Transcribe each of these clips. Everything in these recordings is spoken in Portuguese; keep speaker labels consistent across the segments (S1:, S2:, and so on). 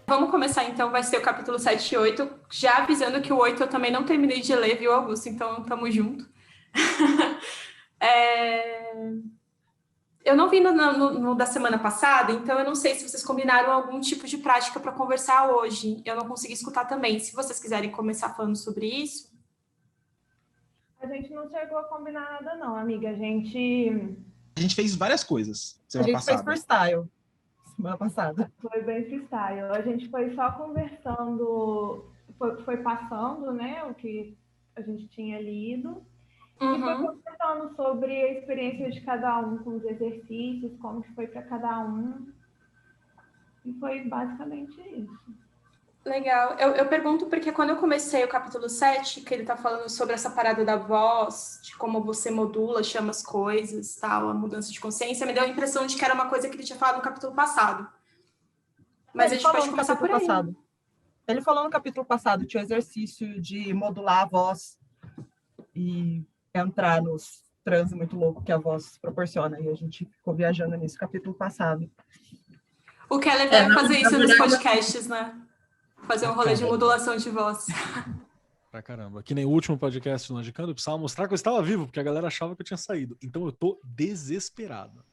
S1: Vamos começar então, vai ser o capítulo 7 e 8, já avisando que o 8 eu também não terminei de ler, viu, Augusto? Então, tamo junto. Eu não vi no da semana passada, então eu não sei se vocês combinaram algum tipo de prática para conversar hoje. Eu não consegui escutar também. Se vocês quiserem começar falando sobre isso.
S2: A gente não chegou a combinar nada, não, amiga. A gente
S3: fez várias coisas semana passada.
S4: Fez freestyle semana passada.
S2: Foi bem freestyle. A gente foi só conversando, foi passando, né, o que a gente tinha lido. E foi conversando sobre a experiência de cada um com os exercícios, como que foi para cada um. E foi basicamente isso.
S1: Legal. Eu pergunto porque quando eu comecei o capítulo 7, que ele tá falando sobre essa parada da voz, de como você modula, chama as coisas, tal, a mudança de consciência, me deu a impressão de que era uma coisa que ele tinha falado no capítulo passado. Mas a gente pode começar por aí.
S4: Ele falou no capítulo passado, tinha o exercício de modular a voz e entrar nos transes muito loucos que a voz proporciona. E a gente ficou viajando nisso no capítulo passado.
S1: O Keller deve fazer isso nos podcasts, né? Fazer um rolê de modulação de voz.
S5: Pra caramba. Que nem o último podcast do Logicando, eu precisava mostrar que eu estava vivo, porque a galera achava que eu tinha saído. Então eu tô desesperado.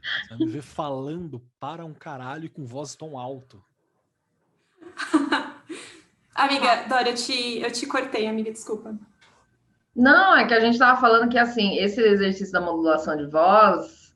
S5: Você vai me ver falando para um caralho e com voz tão alto.
S1: Amiga, Dora, eu te cortei, amiga, desculpa.
S6: Não, é que a gente estava falando que, assim, esse exercício da modulação de voz,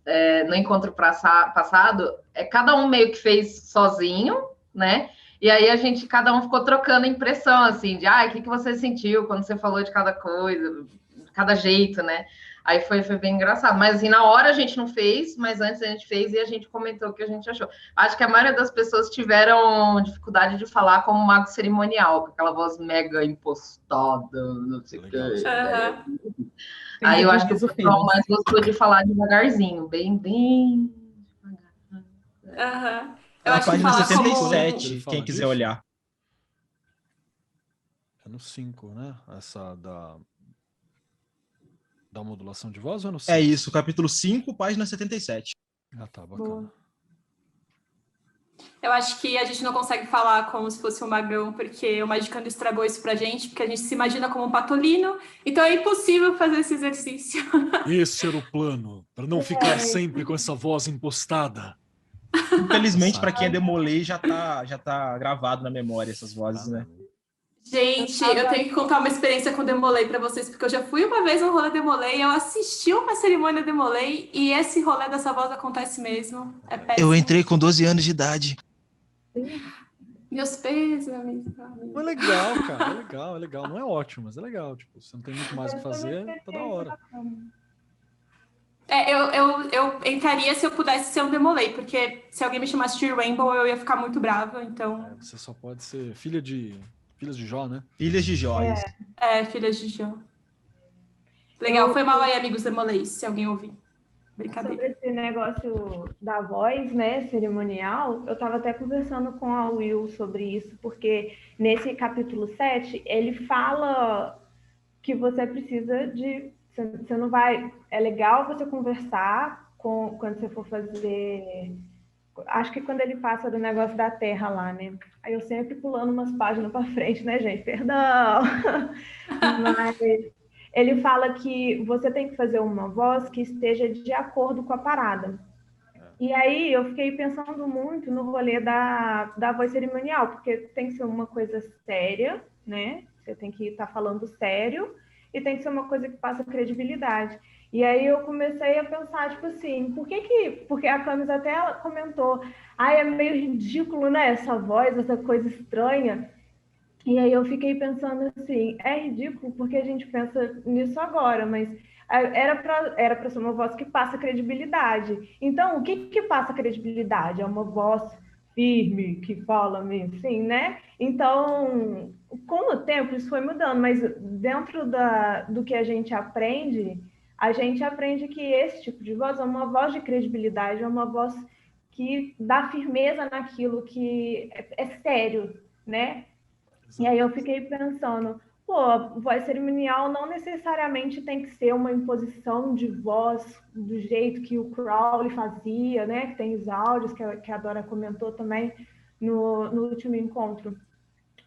S6: no encontro passado, cada um meio que fez sozinho, né? E aí cada um ficou trocando impressão, assim, de, o que você sentiu quando você falou de cada coisa, de cada jeito, né? Aí foi bem engraçado. Mas, assim, na hora a gente não fez, mas antes a gente fez e a gente comentou o que a gente achou. Acho que a maioria das pessoas tiveram dificuldade de falar como mago cerimonial, com aquela voz mega impostada, não sei o que. Aí eu acho que o pessoal mais gostou de falar devagarzinho, bem devagar.
S1: Eu acho
S3: página
S1: que
S3: 77, quem quiser olhar.
S5: É no 5, né? Essa da modulação de voz ou no 5?
S3: É isso, capítulo 5, página 77.
S5: Ah, tá, bacana.
S1: Boa. Eu acho que a gente não consegue falar como se fosse um magão, porque o Magicando estragou isso pra gente, porque a gente se imagina como um patolino, então é impossível fazer esse exercício.
S5: Esse era o plano, para não ficar sempre com essa voz impostada.
S3: Infelizmente, para quem é Demolei, já tá gravado na memória essas vozes, né?
S1: Gente, eu tenho que contar uma experiência com Demolei para vocês, porque eu já fui uma vez no rolê Demolei, eu assisti uma cerimônia Demolei, e esse rolê dessa voz acontece mesmo. É péssimo.
S3: Eu entrei com 12 anos de idade.
S1: Meus pesos, amigo.
S5: É legal, cara, é legal. Não é ótimo, mas é legal. Tipo, você não tem muito mais o que fazer, tá da hora.
S1: Eu entraria se eu pudesse ser um Demolei, porque se alguém me chamasse de Rainbow, eu ia ficar muito brava, então...
S5: Você só pode ser filhas de Jó, né?
S3: Filhas de Jó.
S1: Filhas de Jó. Legal, foi mal aí, amigos Demoleis, se alguém ouvir. Brincadeira.
S2: Sobre esse negócio da voz, né, cerimonial, eu estava até conversando com a Will sobre isso, porque nesse capítulo 7, ele fala que você precisa de... Você não vai... É legal você conversar quando você for fazer... Acho que quando ele passa do negócio da terra lá, né? Aí eu sempre pulando umas páginas para frente, né, gente? Perdão! Mas ele fala que você tem que fazer uma voz que esteja de acordo com a parada. E aí eu fiquei pensando muito no rolê da voz cerimonial, porque tem que ser uma coisa séria, né? Você tem que estar falando sério e tem que ser uma coisa que passa credibilidade. E aí eu comecei a pensar, tipo assim, porque a Camis até ela comentou, é meio ridículo, né, essa voz, essa coisa estranha. E aí eu fiquei pensando assim, é ridículo porque a gente pensa nisso agora, mas era para ser uma voz que passa credibilidade. Então, o que passa credibilidade? É uma voz firme, que fala meio assim, né? Então, com o tempo isso foi mudando, mas dentro do que a gente aprende que esse tipo de voz é uma voz de credibilidade, é uma voz que dá firmeza naquilo que é sério, né? E aí eu fiquei pensando, voz cerimonial não necessariamente tem que ser uma imposição de voz do jeito que o Crowley fazia, né? Que tem os áudios que a Dora comentou também, no último encontro.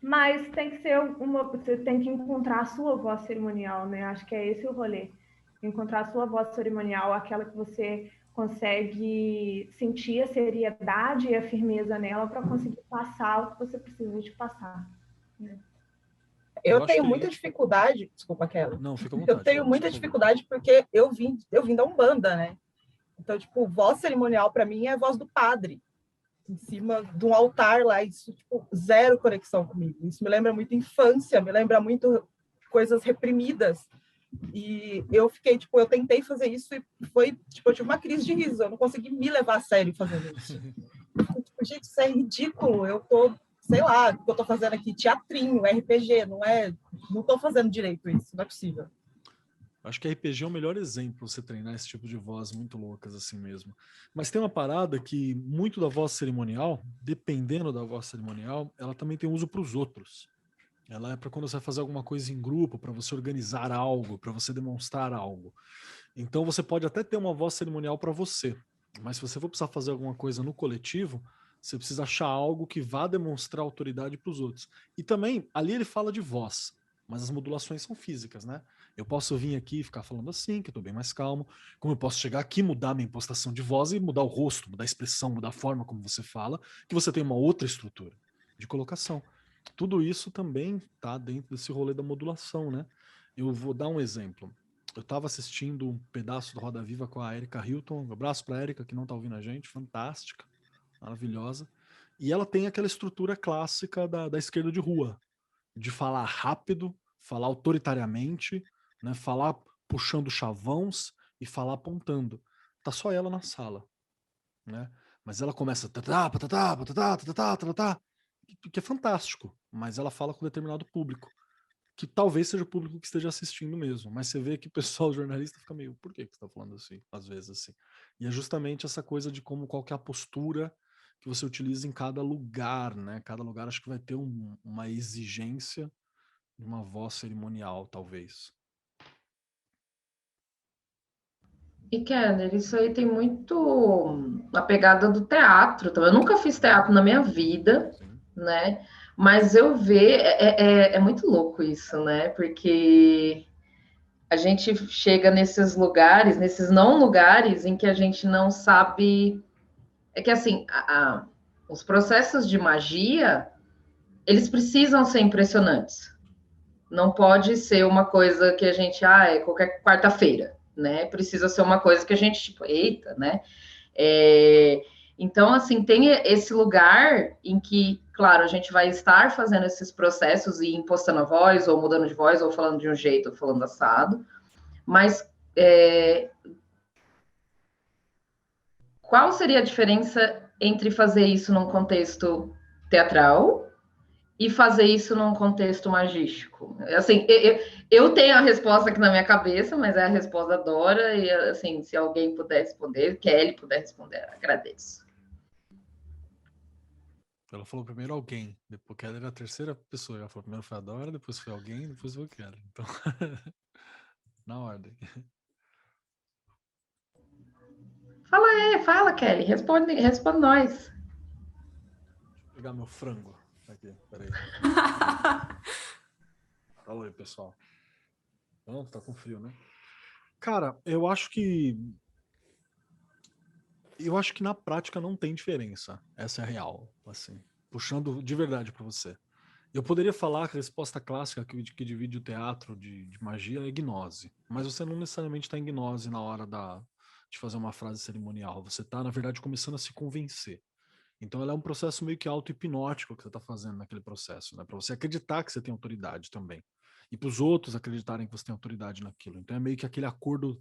S2: Mas tem que ser você tem que encontrar a sua voz cerimonial, né? Acho que é esse o rolê. Encontrar a sua voz cerimonial, aquela que você consegue sentir a seriedade e a firmeza nela para conseguir passar o que você precisa de passar. Né?
S4: Eu tenho muita dificuldade, desculpa, Kelly.
S5: Não, fica à vontade.
S4: Eu tenho muita dificuldade porque eu vim da Umbanda, né? Então, tipo, voz cerimonial para mim é a voz do padre, em cima de um altar lá, isso, tipo, zero conexão comigo. Isso me lembra muito infância, me lembra muito coisas reprimidas. E eu fiquei, tipo, eu tentei fazer isso e foi, tipo, eu tive uma crise de riso, eu não consegui me levar a sério fazendo isso. Tipo, gente, isso é ridículo, eu tô, sei lá, o que eu tô fazendo aqui, teatrinho, RPG, não tô fazendo direito isso, não é possível.
S5: Acho que RPG é o melhor exemplo você treinar esse tipo de voz muito loucas assim mesmo. Mas tem uma parada que muito da voz cerimonial, dependendo da voz cerimonial, ela também tem uso para os outros. Ela é para quando você vai fazer alguma coisa em grupo, para você organizar algo, para você demonstrar algo. Então você pode até ter uma voz cerimonial para você, mas se você for precisar fazer alguma coisa no coletivo, você precisa achar algo que vá demonstrar autoridade para os outros. E também, ali ele fala de voz, mas as modulações são físicas, né? Eu posso vir aqui e ficar falando assim, que eu tô bem mais calmo, como eu posso chegar aqui, mudar minha impostação de voz e mudar o rosto, mudar a expressão, mudar a forma como você fala, que você tem uma outra estrutura de colocação. Tudo isso também tá dentro desse rolê da modulação, né? Eu vou dar um exemplo. Eu tava assistindo um pedaço do Roda Viva com a Erika Hilton, um abraço pra Erika, que não tá ouvindo a gente, fantástica, maravilhosa. E ela tem aquela estrutura clássica da esquerda de rua, de falar rápido, falar autoritariamente, né, falar puxando chavões e falar apontando. Tá só ela na sala, né? Mas ela começa que é fantástico, mas ela fala com determinado público, que talvez seja o público que esteja assistindo mesmo, mas você vê que o pessoal jornalista fica meio, por que você tá falando assim? Às vezes assim. E é justamente essa coisa de qual que é a postura que você utiliza em cada lugar, né? Cada lugar acho que vai ter uma exigência de uma voz cerimonial, talvez.
S6: E, Kenner, isso aí tem muito a pegada do teatro. Eu nunca fiz teatro na minha vida, né? Mas eu vejo, é muito louco isso, né? Porque a gente chega nesses lugares, nesses não lugares em que a gente não sabe... É que, assim, os processos de magia, eles precisam ser impressionantes. Não pode ser uma coisa que a gente, é qualquer quarta-feira, né? Precisa ser uma coisa que a gente, tipo, eita, né? Então, assim, tem esse lugar em que, claro, a gente vai estar fazendo esses processos e impostando a voz, ou mudando de voz, ou falando de um jeito, ou falando assado, mas qual seria a diferença entre fazer isso num contexto teatral e fazer isso num contexto magístico? Assim, eu tenho a resposta aqui na minha cabeça, mas é a resposta da Dora, e assim, se alguém puder responder, Kelly puder responder, agradeço.
S5: Ela falou primeiro alguém, depois Kelly era a terceira pessoa. Ela falou primeiro foi a Dora, depois foi alguém, depois foi o Kelly. Então, na ordem.
S6: Fala aí, fala, Kelly, responde nós.
S5: Deixa eu pegar meu frango aqui, peraí. Fala aí, pessoal. Não, tá com frio, né? Cara, eu acho que na prática não tem diferença. Essa é a real, assim, puxando de verdade para você. Eu poderia falar que a resposta clássica que divide o teatro de magia é gnose, mas você não necessariamente está em gnose na hora de fazer uma frase cerimonial. Você está, na verdade, começando a se convencer. Então, ela é um processo meio que auto-hipnótico que você está fazendo naquele processo, né? Para você acreditar que você tem autoridade também. E para os outros acreditarem que você tem autoridade naquilo. Então, é meio que aquele acordo...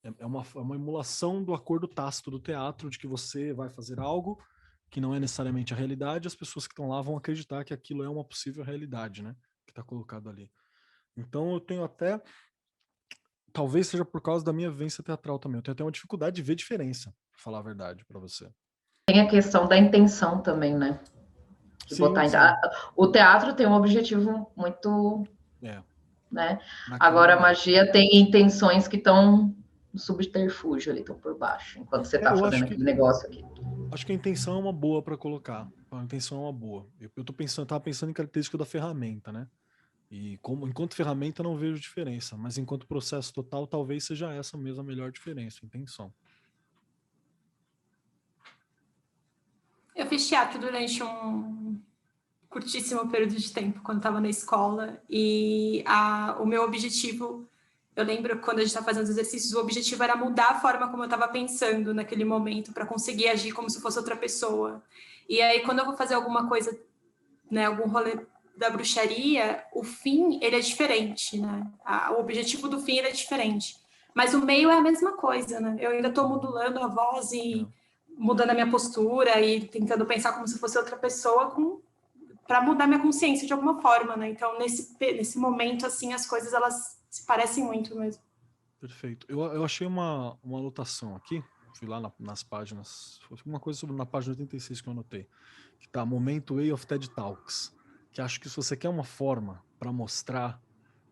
S5: É uma emulação do acordo tácito do teatro, de que você vai fazer algo que não é necessariamente a realidade, as pessoas que estão lá vão acreditar que aquilo é uma possível realidade, né? Que está colocado ali. Então, eu tenho até... Talvez seja por causa da minha vivência teatral também. Eu tenho até uma dificuldade de ver diferença, pra falar a verdade para você.
S6: Tem a questão da intenção também, né? De
S5: Sim,
S6: botar
S5: sim.
S6: O teatro tem um objetivo muito... né? Agora, a magia tem intenções que estão no subterfúgio ali, estão por baixo, enquanto você está fazendo aquele negócio aqui.
S5: Acho que a intenção é uma boa para colocar. A intenção é uma boa. Tava pensando em característica da ferramenta, né? E enquanto ferramenta eu não vejo diferença, mas enquanto processo total, talvez seja essa mesmo a melhor diferença, a intenção.
S1: Eu fiz teatro durante um curtíssimo período de tempo, quando estava na escola, e o meu objetivo, eu lembro quando a gente estava fazendo os exercícios, o objetivo era mudar a forma como eu estava pensando naquele momento, para conseguir agir como se fosse outra pessoa. E aí, quando eu vou fazer alguma coisa, né, algum rolê da bruxaria, o fim, ele é diferente, né? O objetivo do fim, ele é diferente. Mas o meio é a mesma coisa, né? Eu ainda estou modulando a voz e mudando a minha postura e tentando pensar como se fosse outra pessoa para mudar minha consciência de alguma forma, né? Então, nesse momento, assim, as coisas, elas se parecem muito mesmo.
S5: Perfeito. Eu achei uma anotação aqui, fui lá nas páginas, foi uma coisa sobre na página 86 que eu anotei, que tá Momento Way of TED Talks, que acho que se você quer uma forma para mostrar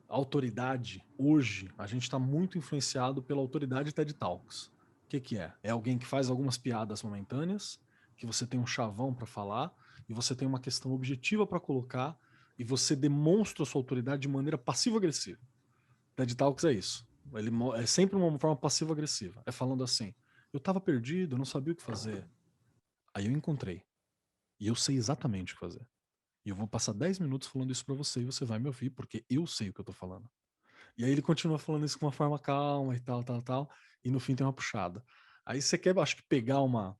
S5: autoridade, hoje a gente está muito influenciado pela autoridade TED Talks. O que é? É alguém que faz algumas piadas momentâneas, que você tem um chavão para falar, e você tem uma questão objetiva para colocar, e você demonstra a sua autoridade de maneira passivo-agressiva. TED Talks é isso. Ele é sempre uma forma passivo-agressiva. É falando assim, eu estava perdido, eu não sabia o que fazer. Aí eu encontrei. E eu sei exatamente o que fazer. E eu vou passar 10 minutos falando isso para você e você vai me ouvir, porque eu sei o que eu tô falando. E aí ele continua falando isso com uma forma calma e tal. E no fim tem uma puxada. Aí você quer, acho que, pegar uma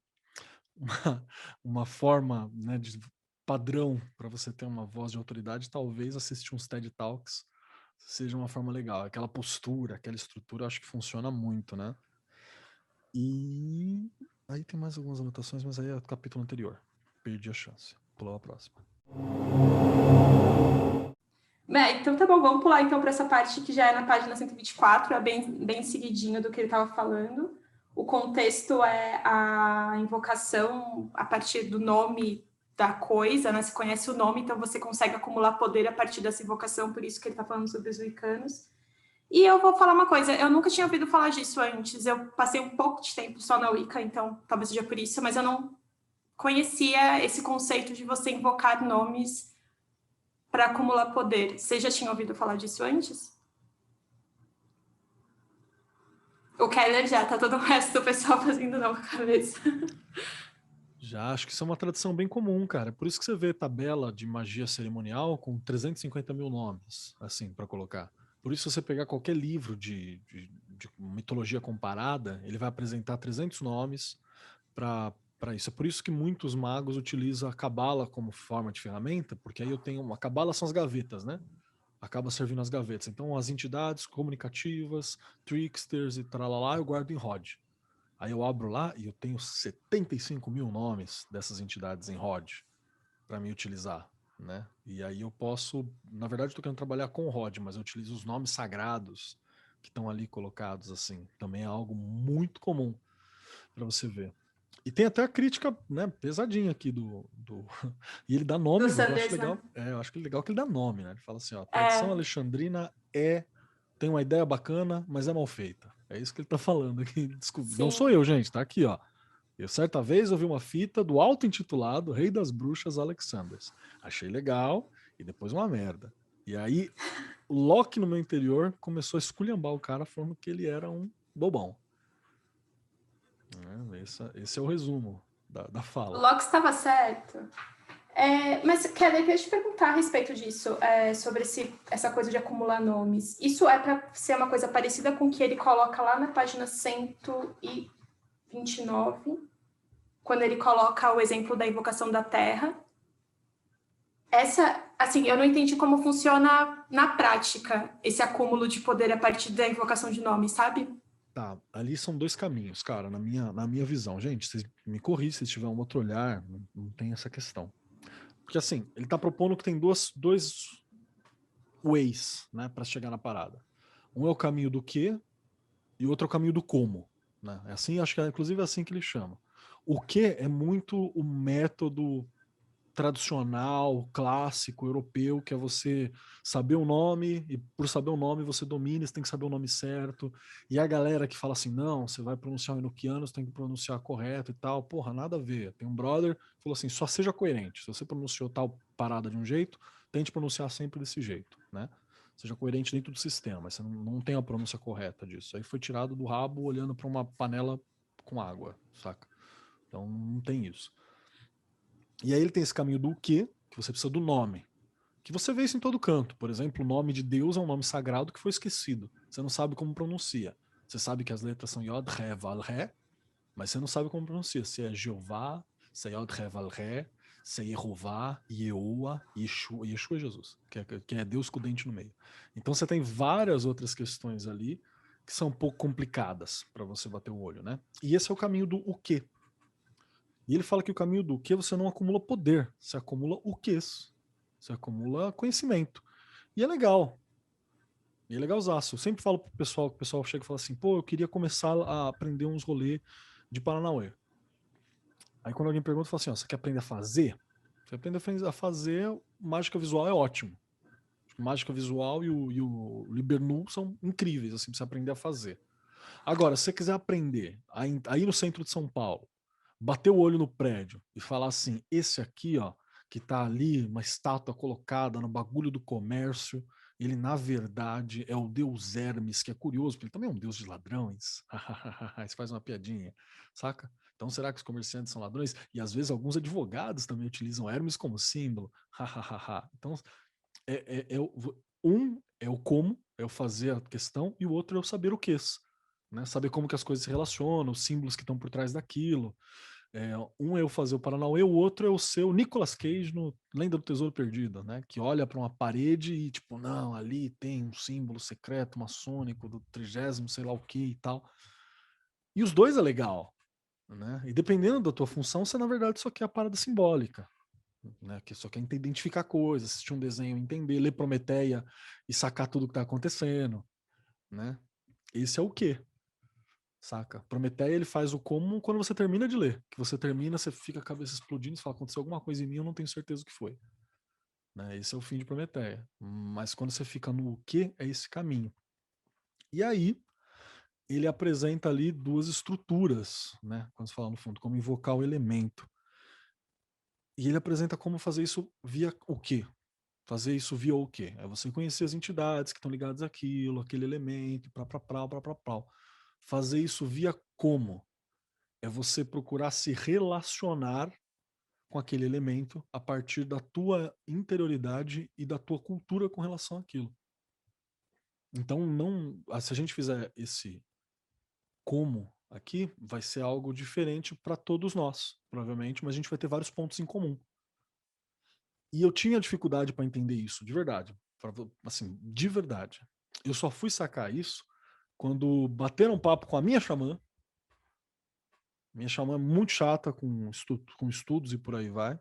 S5: forma, né, de padrão para você ter uma voz de autoridade, talvez assistir uns TED Talks seja uma forma legal. Aquela postura, aquela estrutura, acho que funciona muito, né? E aí tem mais algumas anotações, mas aí é o capítulo anterior. Perdi a chance. Pulou a próxima.
S1: Então tá bom, vamos pular então para essa parte que já é na página 124, é bem seguidinho do que ele estava falando. O contexto é a invocação a partir do nome da coisa, né? Você conhece o nome, então você consegue acumular poder a partir dessa invocação, por isso que ele está falando sobre os wiccanos. E eu vou falar uma coisa, eu nunca tinha ouvido falar disso antes, eu passei um pouco de tempo só na Wicca, então talvez seja por isso, mas eu não conhecia esse conceito de você invocar nomes para acumular poder. Você já tinha ouvido falar disso antes? O Keller já, tá todo o resto do pessoal fazendo não com a cabeça.
S5: Já, acho que isso é uma tradição bem comum, cara. Por isso que você vê tabela de magia cerimonial com 350 mil nomes, assim, para colocar. Por isso, se você pegar qualquer livro de mitologia comparada, ele vai apresentar 300 nomes para isso. É por isso que muitos magos utilizam a cabala como forma de ferramenta, porque aí eu tenho uma cabala são as gavetas, né? Acaba servindo as gavetas. Então, as entidades comunicativas, tricksters e tralalá, eu guardo em rod. Aí eu abro lá e eu tenho 75 mil nomes dessas entidades em rod para me utilizar, né? E aí eu posso, na verdade, estou querendo trabalhar com rod, mas eu utilizo os nomes sagrados que estão ali colocados assim. Também é algo muito comum para você ver. E tem até a crítica, né, pesadinha aqui e ele dá nome,
S1: Do
S5: eu acho
S1: Sanders,
S5: legal.
S1: né?
S5: Eu acho que é legal que ele dá nome, né? Ele fala assim, ó, a tradição alexandrina tem uma ideia bacana, mas é mal feita. É isso que ele tá falando aqui. Desculpa, não sou eu, gente, tá aqui, ó. Eu certa vez ouvi uma fita do auto-intitulado Rei das Bruxas Alexanders. Achei legal e depois uma merda. E aí o Loki no meu interior começou a esculhambar o cara falando que ele era um bobão. Esse é o resumo da fala.
S1: O Locke estava certo. Mas, Keller, deixa eu te perguntar a respeito disso, sobre essa coisa de acumular nomes. Isso é para ser uma coisa parecida com o que ele coloca lá na página 129, quando ele coloca o exemplo da invocação da Terra. Assim, eu não entendi como funciona na prática esse acúmulo de poder a partir da invocação de nomes, sabe?
S5: Tá, ali são dois caminhos, cara, na minha visão. Gente, vocês me corrigem se tiver um outro olhar, não tem essa questão. Porque assim, ele tá propondo que tem dois ways, né, para chegar na parada. Um é o caminho do que e o outro é o caminho do como, né? É assim, acho que é inclusive assim que ele chama. O que é muito o método tradicional, clássico, europeu, que é você saber o nome, e por saber o nome você domina, você tem que saber o nome certo. E a galera que fala assim, não, você vai pronunciar o enoquiano, você tem que pronunciar correto e tal. Porra, nada a ver. Tem um brother que falou assim, só seja coerente. Se você pronunciou tal parada de um jeito, tente pronunciar sempre desse jeito, né? Seja coerente dentro do sistema, mas você não tem a pronúncia correta disso. Aí foi tirado do rabo olhando para uma panela com água, saca? Então não tem isso. E aí ele tem esse caminho do que você precisa do nome. Que você vê isso em todo canto. Por exemplo, o nome de Deus é um nome sagrado que foi esquecido. Você não sabe como pronuncia. Você sabe que as letras são Yod, Re, Val, Ré, mas você não sabe como pronuncia. Se é Jeová, se é Yod, Re, Val, Ré, se é Yehová, Yehoa, Yeshua. Yeshua é Jesus, que é Deus com o dente no meio. Então você tem várias outras questões ali que são um pouco complicadas para você bater o olho, né? E esse é o caminho do o quê. E ele fala que o caminho do que você não acumula poder, você acumula o quês, você acumula conhecimento. E é legal. E é legalzaço. Eu sempre falo pro pessoal, que o pessoal chega e fala assim, pô, eu queria começar a aprender uns rolês de Paranauê. Aí quando alguém pergunta, eu falo assim, ó, você quer aprender a fazer? Você aprende a fazer, mágica visual é ótimo. Mágica visual e o Libernu são incríveis, assim, pra você aprender a fazer. Agora, se você quiser aprender aí no centro de São Paulo, bater o olho no prédio e falar assim, esse aqui, ó, que tá ali, uma estátua colocada no bagulho do comércio, ele na verdade é o deus Hermes, que é curioso, porque ele também é um deus de ladrões. Aí você faz uma piadinha, saca? Então será que os comerciantes são ladrões? E às vezes alguns advogados também utilizam Hermes como símbolo. Então, um é o como, é o fazer a questão, e o outro é o saber o que. Né? Saber como que as coisas se relacionam, os símbolos que estão por trás daquilo. Um é o fazer o Paranauê, o outro é o seu Nicolas Cage no Lenda do Tesouro Perdido, né? Que olha para uma parede e tipo, não, ali tem um símbolo secreto maçônico do 30º, sei lá o que e tal. E os dois é legal, né? E dependendo da tua função, você na verdade só quer a parada simbólica, né? Que só quer identificar coisas, assistir um desenho, entender, ler Prometeia e sacar tudo que tá acontecendo, né? Esse é o quê? Saca? Prometeia, ele faz o como quando você termina de ler. Que você termina, você fica a cabeça explodindo, você fala, aconteceu alguma coisa em mim, eu não tenho certeza o que foi. Né? Esse é o fim de Prometeia. Mas quando você fica no o que, é esse caminho. E aí, ele apresenta ali duas estruturas, né? Quando você fala no fundo, como invocar o elemento. E ele apresenta como fazer isso via o quê? Fazer isso via o quê? É você conhecer as entidades que estão ligadas àquilo, aquele elemento, prau. Fazer isso via como? É você procurar se relacionar com aquele elemento a partir da tua interioridade e da tua cultura com relação àquilo. Então, não, se a gente fizer esse como aqui, vai ser algo diferente para todos nós, provavelmente, mas a gente vai ter vários pontos em comum. E eu tinha dificuldade para entender isso, de verdade. Assim, de verdade. Eu só fui sacar isso quando bateram um papo com a minha xamã. Minha xamã é muito chata com estudos e por aí vai.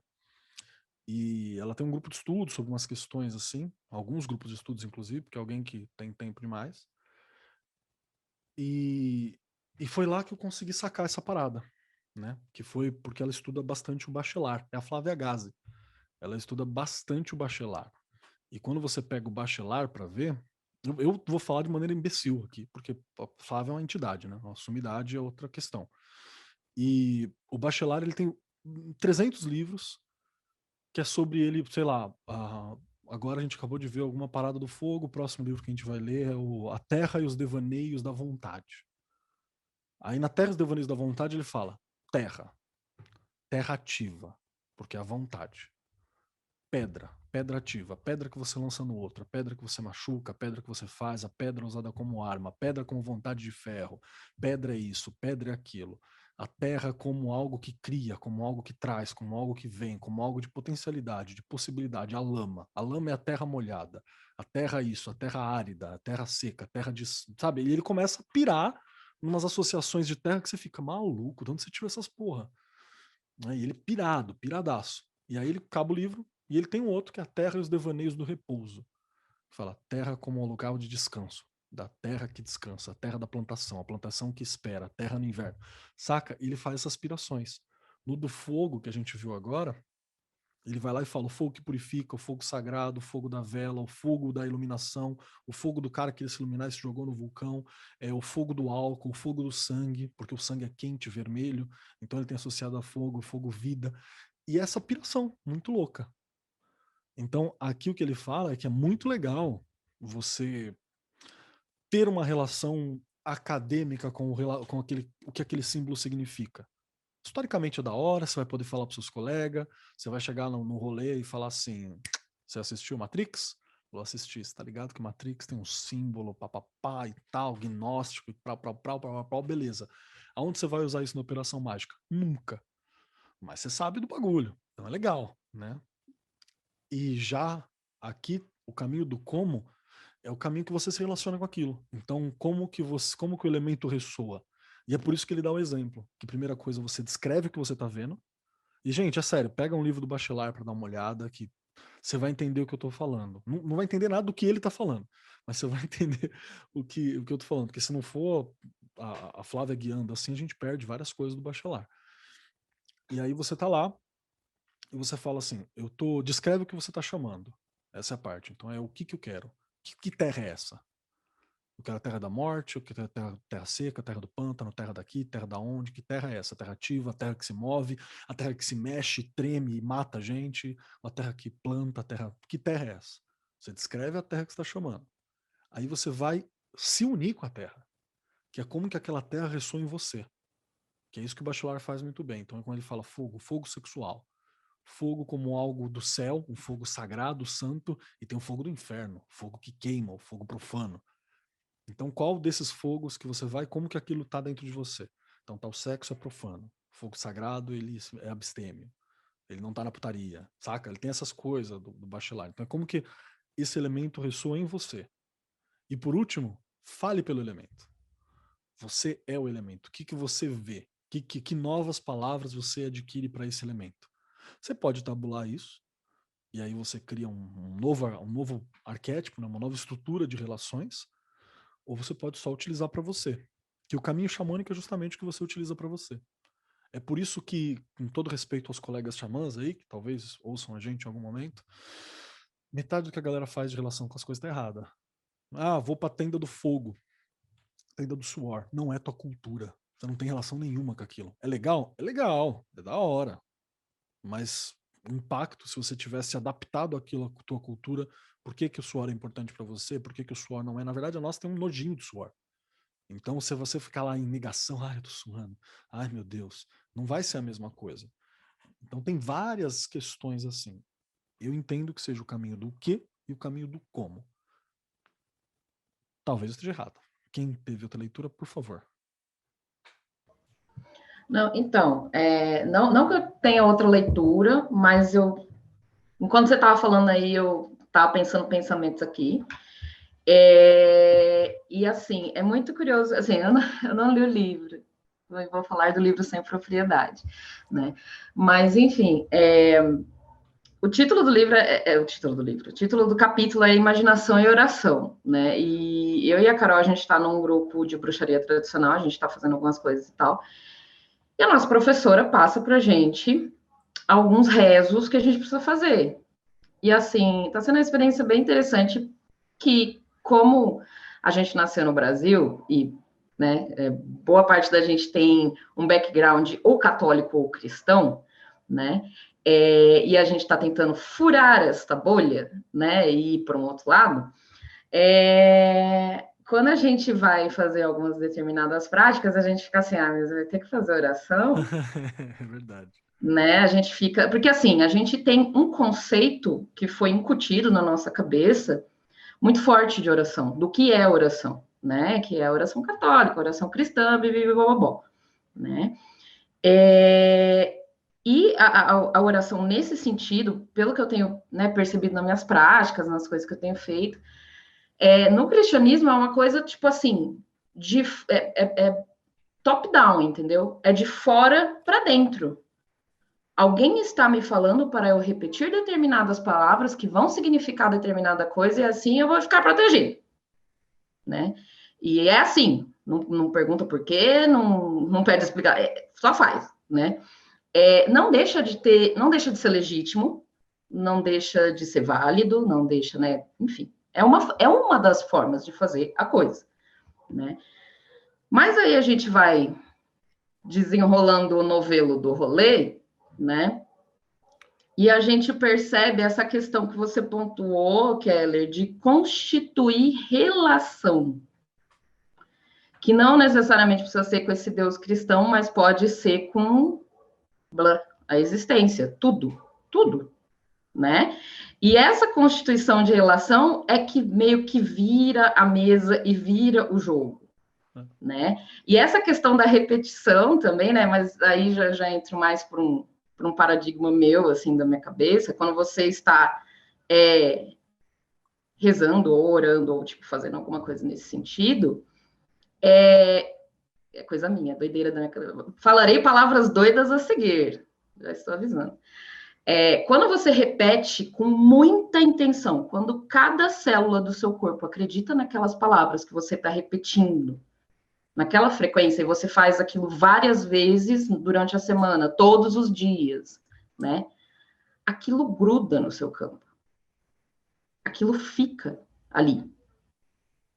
S5: E ela tem um grupo de estudos sobre umas questões assim, alguns grupos de estudos, inclusive, porque é alguém que tem tempo demais. E foi lá que eu consegui sacar essa parada, né? Que foi porque ela estuda bastante o Bachelard. É a Flávia Gazi. Ela estuda bastante o Bachelard. E quando você pega o Bachelard para ver, eu vou falar de maneira imbecil aqui, porque a Flávia é uma entidade, né? A sumidade é outra questão. E o Bachelard, ele tem 300 livros que é sobre ele, sei lá, agora a gente acabou de ver alguma parada do fogo, o próximo livro que a gente vai ler é A Terra e os Devaneios da Vontade. Aí na Terra e os Devaneios da Vontade ele fala terra, terra ativa, porque é a vontade. Pedra, pedra ativa, pedra que você lança no outro, a pedra que você machuca, a pedra que você faz, a pedra usada como arma, pedra como vontade de ferro, pedra é isso, pedra é aquilo. A terra como algo que cria, como algo que traz, como algo que vem, como algo de potencialidade, de possibilidade, a lama. A lama é a terra molhada, a terra é isso, a terra árida, a terra seca, a terra de... Sabe? E ele começa a pirar numas associações de terra que você fica maluco, de onde você tirou essas porra? E ele pirado, piradaço. E aí ele acaba o livro, e ele tem um outro que é a Terra e os Devaneios do Repouso. Fala, terra como um lugar de descanso. Da terra que descansa, a terra da plantação, a plantação que espera, a terra no inverno. Saca? E ele faz essas aspirações. No do fogo que a gente viu agora, Ele vai lá e fala o fogo que purifica, o fogo sagrado, o fogo da vela, o fogo da iluminação, o fogo do cara que queria se iluminar e se jogou no vulcão, o fogo do álcool, o fogo do sangue, porque o sangue é quente, vermelho, então ele tem associado a fogo, fogo vida, e essa piração muito louca. Então aqui o que ele fala é que é muito legal você ter uma relação acadêmica com o que aquele símbolo significa. Historicamente é da hora, você vai poder falar para seus colegas, você vai chegar no rolê e falar assim, você assistiu Matrix? Vou assistir, você tá ligado que Matrix tem um símbolo, papapá e tal, gnóstico e beleza. Aonde você vai usar isso na Operação Mágica? Nunca. Mas você sabe do bagulho, então é legal, né? E já aqui, o caminho do como é o caminho que você se relaciona com aquilo. Então, como que o elemento ressoa? E é por isso que ele dá o exemplo. Que primeira coisa, você descreve o que você tá vendo. E, gente, é sério, pega um livro do Bachelard para dar uma olhada, que você vai entender o que eu tô falando. Não vai entender nada do que ele tá falando, mas você vai entender o que eu tô falando. Porque se não for a Flávia guiando assim, a gente perde várias coisas do Bachelard. E aí você tá lá, e você fala assim, descreve o que você tá chamando. Essa é a parte. Então é o que eu quero. Que terra é essa? Eu quero a terra da morte, eu quero a terra seca, a terra do pântano, a terra daqui, terra da onde? Que terra é essa? A terra ativa, a terra que se move, a terra que se mexe, treme e mata a gente, a terra que planta, a terra... Que terra é essa? Você descreve a terra que você está chamando. Aí você vai se unir com a terra, que é como que aquela terra ressoa em você. Que é isso que o Bachelard faz muito bem. Então é quando ele fala fogo, fogo sexual. Fogo como algo do céu, um fogo sagrado, santo, e tem o fogo do inferno, fogo que queima, o fogo profano. Então, qual desses fogos que você vai, como que aquilo está dentro de você? Então, tá, o sexo é profano, o fogo sagrado, ele é abstêmio, ele não está na putaria, saca? Ele tem essas coisas do Bachelard. Então, é como que esse elemento ressoa em você. E por último, fale pelo elemento. Você é o elemento. O que você vê? Que novas palavras você adquire para esse elemento? Você pode tabular isso, e aí você cria um novo arquétipo, né, uma nova estrutura de relações, ou você pode só utilizar para você. Que o caminho xamânico é justamente o que você utiliza para você. É por isso que, com todo respeito aos colegas xamãs aí, que talvez ouçam a gente em algum momento, metade do que a galera faz de relação com as coisas tá errada. Ah, vou pra tenda do fogo, tenda do suor. Não é tua cultura. Você não tem relação nenhuma com aquilo. É legal? É legal. É da hora. Mas o impacto, se você tivesse adaptado aquilo à tua cultura, por que o suor é importante para você? Por que o suor não é? Na verdade, a nossa tem um nojinho de suor. Então, se você ficar lá em negação, ai, eu tô suando, ai, meu Deus, não vai ser a mesma coisa. Então, tem várias questões assim. Eu entendo que seja o caminho do que e o caminho do como. Talvez eu esteja errado. Quem teve outra leitura, por favor.
S6: Não, então, não que eu tenha outra leitura, mas enquanto você estava falando aí, eu estava pensando pensamentos aqui. E assim, é muito curioso, assim, eu não li o livro, eu vou falar do livro sem propriedade, né? Mas, enfim, o título do livro o título do capítulo é Imaginação e Oração, né? E eu e a Carol, a gente está num grupo de bruxaria tradicional, a gente está fazendo algumas coisas e tal, e a nossa professora passa para a gente alguns rezos que a gente precisa fazer. E, assim, está sendo uma experiência bem interessante que, como a gente nasceu no Brasil, e né, boa parte da gente tem um background ou católico ou cristão, né? E a gente está tentando furar esta bolha, né? E ir para um outro lado. Quando a gente vai fazer algumas determinadas práticas, a gente fica assim, mas vai ter que fazer oração?
S5: É verdade.
S6: Né? A gente fica... Porque, assim, a gente tem um conceito que foi incutido na nossa cabeça muito forte de oração, do que é oração, né? Que é a oração católica, oração cristã, né? E a oração nesse sentido, pelo que eu tenho, né, percebido nas minhas práticas, nas coisas que eu tenho feito, no cristianismo é uma coisa, tipo assim, top-down, entendeu? É de fora para dentro. Alguém está me falando para eu repetir determinadas palavras que vão significar determinada coisa e assim eu vou ficar protegido, né? E é assim, não pergunta por quê, não pede explicar, só faz, né? Não deixa de ser legítimo, não deixa de ser válido, não deixa, né? Enfim, é uma das formas de fazer a coisa, né? Mas aí a gente vai desenrolando o novelo do rolê, né? E a gente percebe essa questão que você pontuou, Keller, de constituir relação. Que não necessariamente precisa ser com esse Deus cristão, mas pode ser com a existência, tudo, né? E essa constituição de relação é que meio que vira a mesa e vira o jogo, né? E essa questão da repetição também, né? Mas aí já entro mais por um paradigma meu, assim, da minha cabeça, quando você está rezando ou orando ou, tipo, fazendo alguma coisa nesse sentido, é coisa minha, doideira da minha cabeça. Falarei palavras doidas a seguir, já estou avisando. Quando você repete com muita intenção, quando cada célula do seu corpo acredita naquelas palavras que você está repetindo, naquela frequência, e você faz aquilo várias vezes durante a semana, todos os dias, né? Aquilo gruda no seu campo. Aquilo fica ali,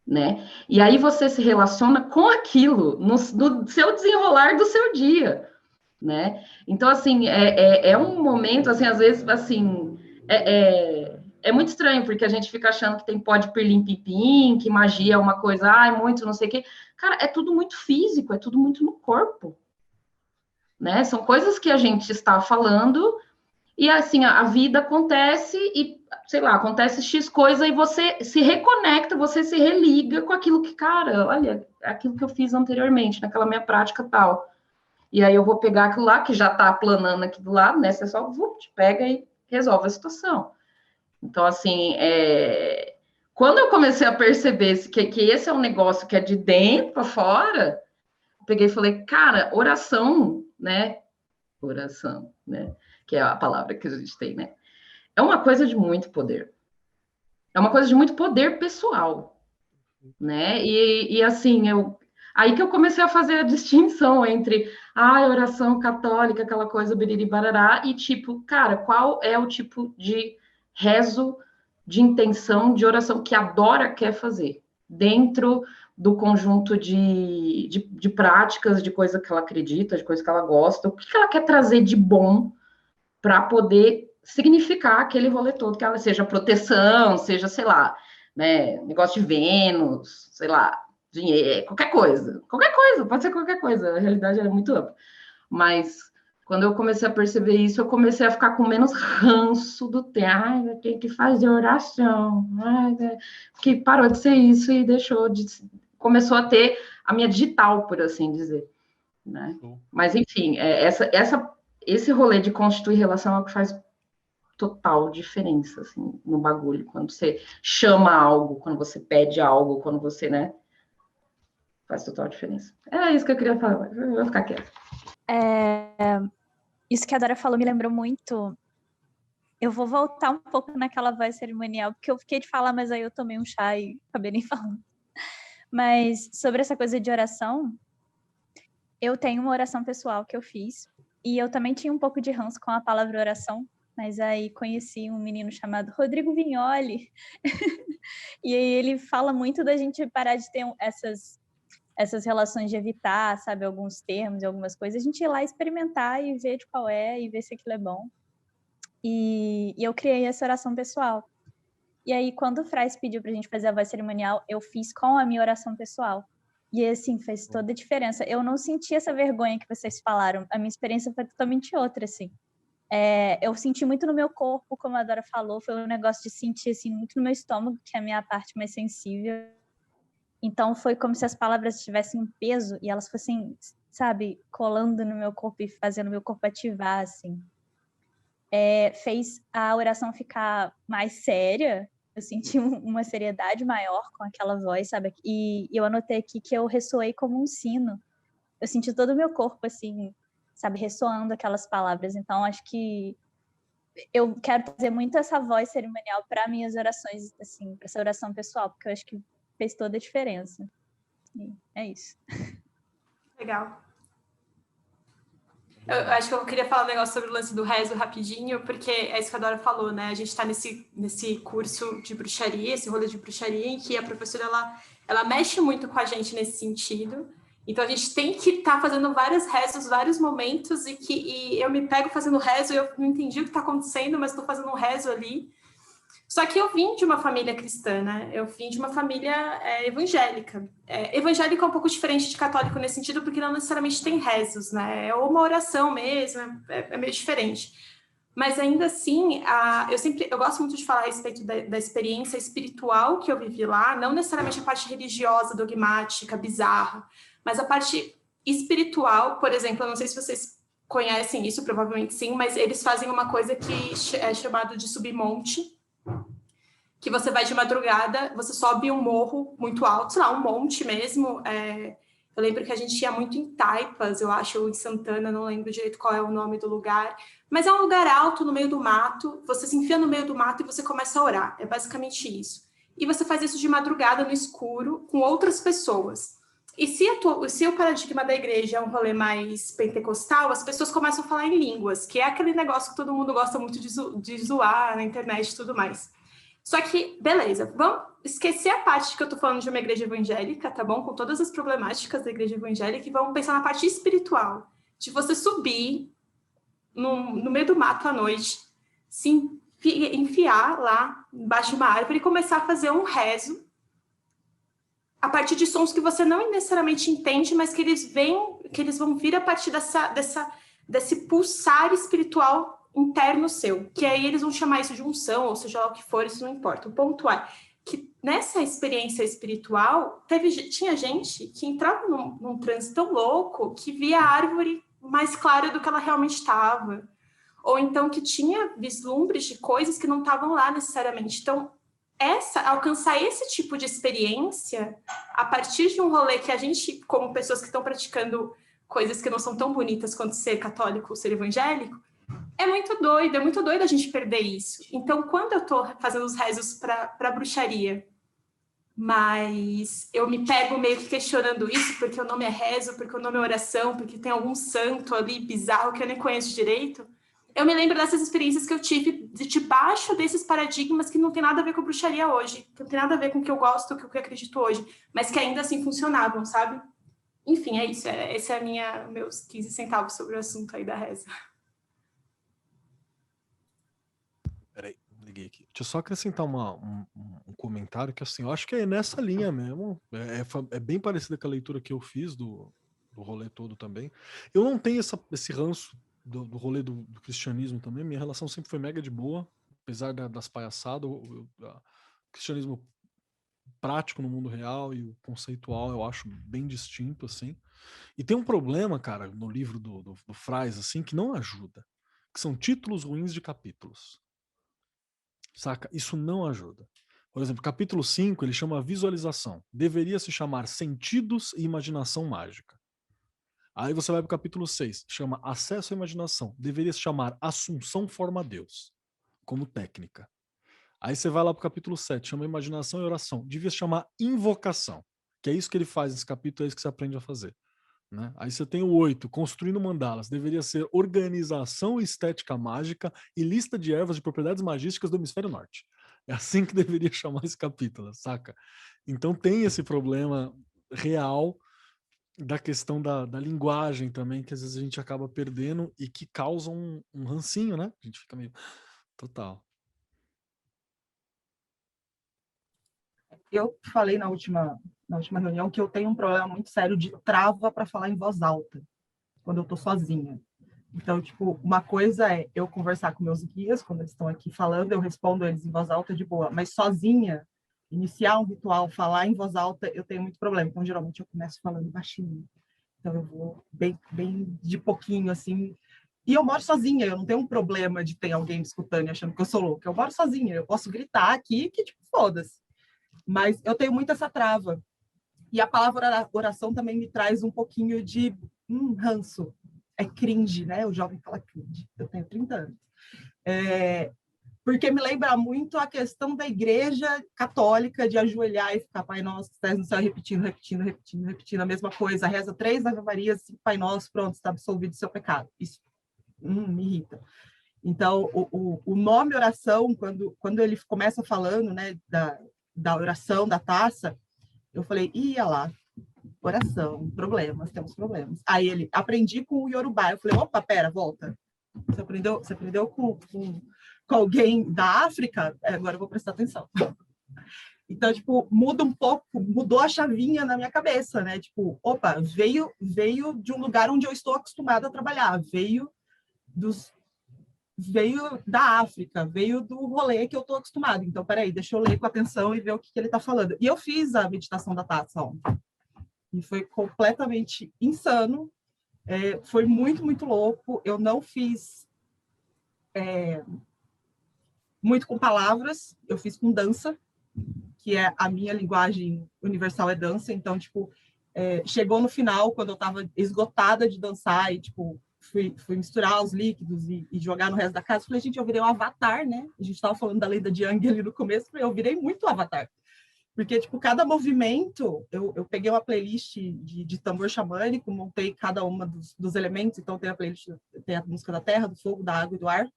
S6: né? E aí você se relaciona com aquilo no seu desenrolar do seu dia, né? Então, assim, é um momento, assim, às vezes, assim, é muito estranho, porque a gente fica achando que tem pó de pirlim-pim-pim, que magia é uma coisa, muito não sei o quê. Cara, é tudo muito físico, é tudo muito no corpo, né? São coisas que a gente está falando e, assim, a vida acontece e, sei lá, acontece X coisa e você se reconecta, você se religa com aquilo que, cara, olha, aquilo que eu fiz anteriormente, naquela minha prática tal. E aí eu vou pegar aquilo lá, que já está planando aqui do lado, né? Você só pega e resolve a situação. Então, assim, quando eu comecei a perceber que esse é um negócio que é de dentro para fora, eu peguei e falei, cara, oração, né? Oração, né? Que é a palavra que a gente tem, né? É uma coisa de muito poder. É uma coisa de muito poder pessoal, né? E assim, aí que eu comecei a fazer a distinção entre oração católica, aquela coisa biriri barará, e tipo, cara, qual é o tipo de rezo, de intenção, de oração que a Dora quer fazer dentro do conjunto de práticas, de coisa que ela acredita, de coisa que ela gosta, o que ela quer trazer de bom para poder significar aquele rolê todo, que ela seja proteção, seja, sei lá, né, negócio de Vênus, sei lá, dinheiro, qualquer coisa, pode ser qualquer coisa, a realidade é muito ampla. Mas quando eu comecei a perceber isso, eu comecei a ficar com menos ranço do tempo, eu tenho que fazer oração, que parou de ser isso e começou a ter a minha digital, por assim dizer, né? Mas, enfim, esse rolê de constituir relação é o que faz total diferença, assim, no bagulho. Quando você chama algo, quando você pede algo, quando você, né? Faz total diferença. É isso que eu queria falar. Eu vou ficar quieta.
S7: Isso que a Dora falou me lembrou muito. Eu vou voltar um pouco naquela voz cerimonial, porque eu fiquei de falar, mas aí eu tomei um chá e acabei nem falando. Mas sobre essa coisa de oração, eu tenho uma oração pessoal que eu fiz, e eu também tinha um pouco de ranço com a palavra oração, mas aí conheci um menino chamado Rodrigo Vignoli, e aí ele fala muito da gente parar de ter essas relações de evitar, sabe, alguns termos e algumas coisas, a gente ir lá experimentar e ver de qual e ver se aquilo é bom. E eu criei essa oração pessoal. E aí, quando o Frais pediu pra gente fazer a voz cerimonial, eu fiz com a minha oração pessoal. E assim, fez toda a diferença. Eu não senti essa vergonha que vocês falaram. A minha experiência foi totalmente outra, assim. Eu senti muito no meu corpo, como a Dora falou, foi um negócio de sentir, assim, muito no meu estômago, que é a minha parte mais sensível. Então, foi como se as palavras tivessem um peso e elas fossem, sabe, colando no meu corpo e fazendo meu corpo ativar, assim. Fez a oração ficar mais séria. Eu senti uma seriedade maior com aquela voz, sabe? E eu anotei aqui que eu ressoei como um sino. Eu senti todo o meu corpo, assim, sabe, ressoando aquelas palavras. Então, acho que eu quero trazer muito essa voz cerimonial para minhas orações, assim, para essa oração pessoal, porque eu acho que fez toda a diferença. E é isso.
S1: Legal. Eu acho que eu queria falar um negócio sobre o lance do rezo rapidinho, porque é isso que a Dora falou, né? A gente está nesse curso de bruxaria, esse rolê de bruxaria, em que a professora, ela mexe muito com a gente nesse sentido. Então, a gente tem que estar fazendo vários rezos, vários momentos, e eu me pego fazendo rezo, e eu não entendi o que está acontecendo, mas estou fazendo um rezo ali. Só que eu vim de uma família cristã, né? Eu vim de uma família evangélica. Evangélico é um pouco diferente de católico nesse sentido, porque não necessariamente tem rezos, né? É uma oração mesmo, é meio diferente. Mas ainda assim, eu gosto muito de falar a respeito da experiência espiritual que eu vivi lá, não necessariamente a parte religiosa, dogmática, bizarra, mas a parte espiritual. Por exemplo, eu não sei se vocês conhecem isso, provavelmente sim, mas eles fazem uma coisa que é chamado de submonte, que você vai de madrugada, você sobe um morro muito alto, sei lá, um monte mesmo. Eu lembro que a gente ia muito em Taipas, eu acho, ou em Santana, não lembro direito qual é o nome do lugar, mas é um lugar alto no meio do mato, você se enfia no meio do mato e você começa a orar, é basicamente isso. E você faz isso de madrugada, no escuro, com outras pessoas. E se o paradigma da igreja é um rolê mais pentecostal, as pessoas começam a falar em línguas, que é aquele negócio que todo mundo gosta muito de zoar na internet e tudo mais. Só que, beleza, vamos esquecer a parte de que eu tô falando de uma igreja evangélica, tá bom? Com todas as problemáticas da igreja evangélica, e vamos pensar na parte espiritual. De você subir no meio do mato à noite, se enfiar lá embaixo de uma árvore e começar a fazer um rezo a partir de sons que você não necessariamente entende, mas que eles vão vir a partir desse pulsar espiritual interno seu, que aí eles vão chamar isso de unção, ou seja lá o que for, isso não importa. O ponto é que nessa experiência espiritual, tinha gente que entrava num transe tão louco que via a árvore mais clara do que ela realmente estava, ou então que tinha vislumbres de coisas que não estavam lá necessariamente. Então, alcançar esse tipo de experiência a partir de um rolê que a gente, como pessoas que estão praticando coisas que não são tão bonitas quanto ser católico ou ser evangélico, é muito doido a gente perder isso. Então, quando eu tô fazendo os rezos para bruxaria, mas eu me pego meio que questionando isso, porque o nome é rezo, porque o nome é oração, porque tem algum santo ali bizarro que eu nem conheço direito, eu me lembro dessas experiências que eu tive debaixo desses paradigmas que não tem nada a ver com bruxaria hoje, que não tem nada a ver com o que eu gosto, com o que eu acredito hoje, mas que ainda assim funcionavam, sabe? Enfim, é isso. Esse é meus 15 centavos sobre o assunto aí da reza.
S5: Peraí, liguei aqui. Deixa eu só acrescentar um comentário que, assim, eu acho que é nessa linha mesmo. É bem parecida com a leitura que eu fiz do rolê todo também. Eu não tenho esse ranço do rolê do cristianismo também. Minha relação sempre foi mega de boa, apesar das palhaçadas. O cristianismo prático no mundo real e o conceitual eu acho bem distinto, assim. E tem um problema, cara, no livro do Frais, assim, que não ajuda, que são títulos ruins de capítulos. Saca? Isso não ajuda. Por exemplo, capítulo 5, ele chama visualização. Deveria se chamar sentidos e imaginação mágica. Aí você vai para o capítulo 6, chama acesso à imaginação. Deveria se chamar assunção forma Deus, como técnica. Aí você vai lá para o capítulo 7, chama imaginação e oração. Devia se chamar invocação, que é isso que ele faz nesse capítulo, é isso que você aprende a fazer. Né? Aí você tem o 8, construindo mandalas. Deveria ser organização estética mágica e lista de ervas de propriedades magísticas do hemisfério norte. É assim que deveria chamar esse capítulo, saca? Então tem esse problema real da questão da linguagem também, que às vezes a gente acaba perdendo e que causa um rancinho, né? A gente fica meio... Total.
S4: Eu falei na última reunião que eu tenho um problema muito sério de trava para falar em voz alta, quando eu estou sozinha. Então, tipo, uma coisa é eu conversar com meus guias, quando eles estão aqui falando, eu respondo eles em voz alta de boa, mas sozinha, iniciar um ritual, falar em voz alta, eu tenho muito problema. Então, geralmente, eu começo falando baixinho. Então, eu vou bem de pouquinho, assim. E eu moro sozinha, eu não tenho um problema de ter alguém me escutando e achando que eu sou louca. Eu moro sozinha, eu posso gritar aqui que, tipo, foda-se. Mas eu tenho muito essa trava. E a palavra oração também me traz um pouquinho de ranço. É cringe, né? O jovem fala cringe. Eu tenho 30 anos. porque me lembra muito a questão da igreja católica de ajoelhar e ficar Pai Nosso, que estás no céu, repetindo a mesma coisa. Reza 3 Ave Marias, 5 Pai Nosso, pronto, está absolvido do seu pecado. Isso me irrita. Então, o nome oração, quando ele começa falando, né, da oração, da taça, eu falei, ia lá, oração, problemas, temos problemas. Aí ele, aprendi com o Yorubá. Eu falei, opa, pera, volta. Você aprendeu com alguém da África? Agora eu vou prestar atenção. Então, tipo, muda um pouco, mudou a chavinha na minha cabeça, né? Tipo, opa, veio de um lugar onde eu estou acostumada a trabalhar, veio da África, veio do rolê que eu estou acostumada. Então, peraí, deixa eu ler com atenção e ver o que ele está falando. E eu fiz a meditação da taça ontem. E foi completamente insano. Foi muito, muito louco. Eu não fiz muito com palavras, eu fiz com dança, que é a minha linguagem universal, é dança. Então, tipo, chegou no final, quando eu estava esgotada de dançar e, tipo, fui misturar os líquidos e jogar no resto da casa. Falei, gente, eu virei um avatar, né? A gente estava falando da lenda de Yang ali no começo, eu virei muito avatar. Porque, tipo, cada movimento, eu peguei uma playlist de tambor xamânico, montei cada uma dos elementos, então tem a playlist, tem a música da terra, do fogo, da água e do ar.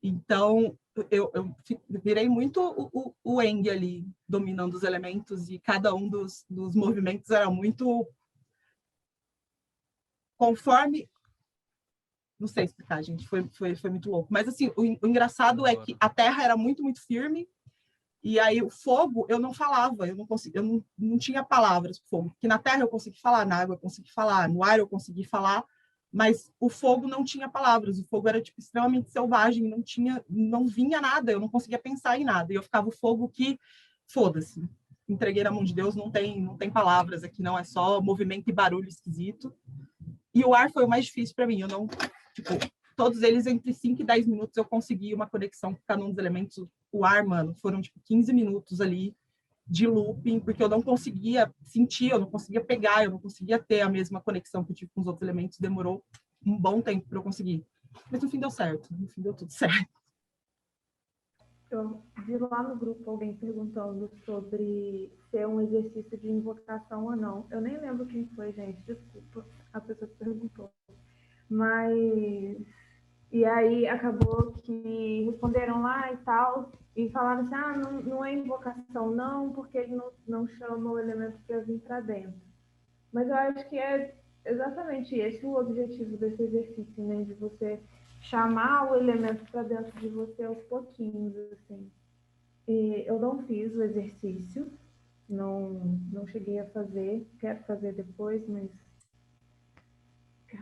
S4: Então, eu virei muito o Eng ali, dominando os elementos, e cada um dos movimentos era muito conforme... Não sei explicar, gente, foi muito louco. Mas, assim, o engraçado é que a terra era muito, muito firme, e aí o fogo, eu não falava, eu não tinha palavras para o fogo, porque na terra eu consegui falar, na água eu consegui falar, no ar eu consegui falar, mas o fogo não tinha palavras, o fogo era, tipo, extremamente selvagem, não vinha nada, eu não conseguia pensar em nada, e eu ficava o fogo que, foda-se, entreguei na mão de Deus, não tem palavras aqui, não, é só movimento e barulho esquisito. E o ar foi o mais difícil para mim, eu não... Tipo, todos eles, entre 5 e 10 minutos, eu consegui uma conexão com cada um dos elementos. O ar, mano, foram, tipo, 15 minutos ali de looping, porque eu não conseguia sentir, eu não conseguia pegar, eu não conseguia ter a mesma conexão que eu tive com os outros elementos. Demorou um bom tempo para eu conseguir. Mas no fim deu certo, no fim deu tudo certo.
S2: Eu vi lá no grupo alguém perguntando sobre ser um exercício de invocação ou não. Eu nem lembro quem foi, gente, desculpa, a pessoa que perguntou. Mas... E aí acabou que responderam lá e tal, e falaram assim, não é invocação não, porque ele não chama o elemento para vir para dentro. Mas eu acho que é exatamente esse o objetivo desse exercício, né? De você chamar o elemento para dentro de você aos pouquinhos, assim. E eu não fiz o exercício, não cheguei a fazer, quero fazer depois, mas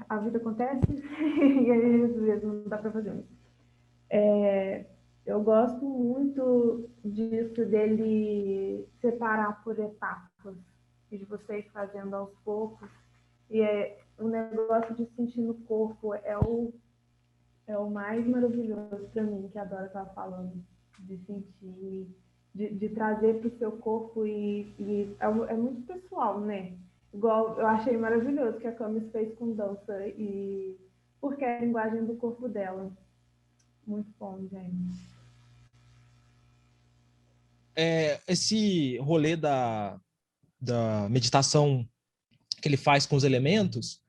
S2: a vida acontece e aí às vezes não dá para fazer. Eu gosto muito disso, dele separar por etapas, e de você ir fazendo aos poucos. E o negócio de sentir no corpo é o mais maravilhoso para mim, que a Dora estava falando, de sentir, de trazer para o seu corpo, e é muito pessoal, né? Igual eu achei maravilhoso que a Camis fez com dança, e porque é a linguagem do corpo dela. Muito bom, gente.
S3: Esse rolê da meditação que ele faz com os elementos,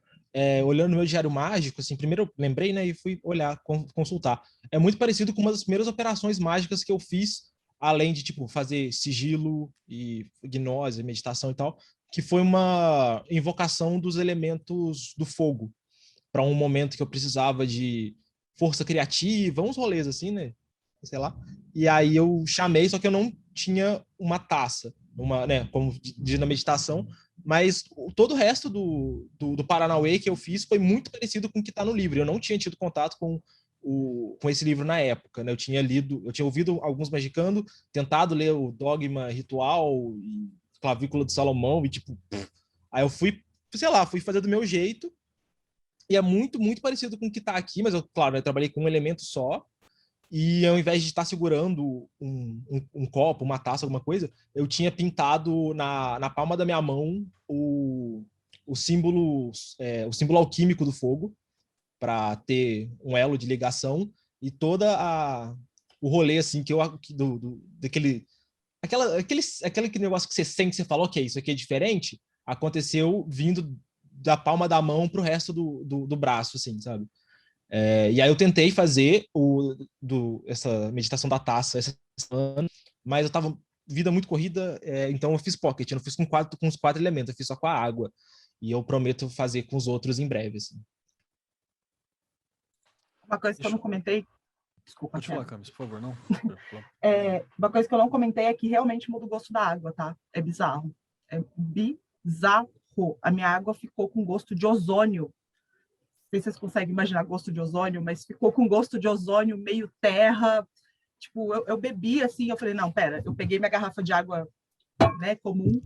S3: olhando no meu diário mágico, assim, primeiro eu lembrei, né, e fui olhar, consultar. É muito parecido com uma das primeiras operações mágicas que eu fiz, além de, tipo, fazer sigilo e gnose, meditação e tal, que foi uma invocação dos elementos do fogo, para um momento que eu precisava de força criativa, uns rolês assim, né? Sei lá. E aí eu chamei, só que eu não tinha uma taça, né, como diz na meditação, mas todo o resto do Paranauê que eu fiz foi muito parecido com o que está no livro. Eu não tinha tido contato com esse livro na época, né? Eu tinha ouvido alguns magicando, tentado ler o Dogma Ritual e Clavícula de Salomão, e tipo, aí eu fui fazer do meu jeito, e é muito, muito parecido com o que está aqui, mas eu, claro, eu trabalhei com um elemento só, e ao invés de estar segurando um copo, uma taça, alguma coisa, eu tinha pintado na palma da minha mão o símbolo alquímico do fogo, para ter um elo de ligação, e toda o rolê, assim, daquele aquele negócio que você sente, você fala, ok, isso aqui é diferente, aconteceu vindo da palma da mão pro resto do braço, assim, sabe? E aí eu tentei fazer essa meditação da taça essa semana, mas eu tava vida muito corrida, então eu fiz pocket, eu não fiz com os 4 elementos, eu fiz só com a água. E eu prometo fazer com os outros em breve, assim.
S4: Uma coisa que eu não comentei... Desculpa,
S5: pode falar, Camis, por favor, não.
S4: Uma coisa que eu não comentei é que realmente muda o gosto da água, tá? É bizarro. É bizarro. A minha água ficou com gosto de ozônio. Não sei se vocês conseguem imaginar gosto de ozônio, mas ficou com gosto de ozônio, meio terra. Tipo, eu bebi assim, eu falei, não, pera, eu peguei minha garrafa de água, né, comum,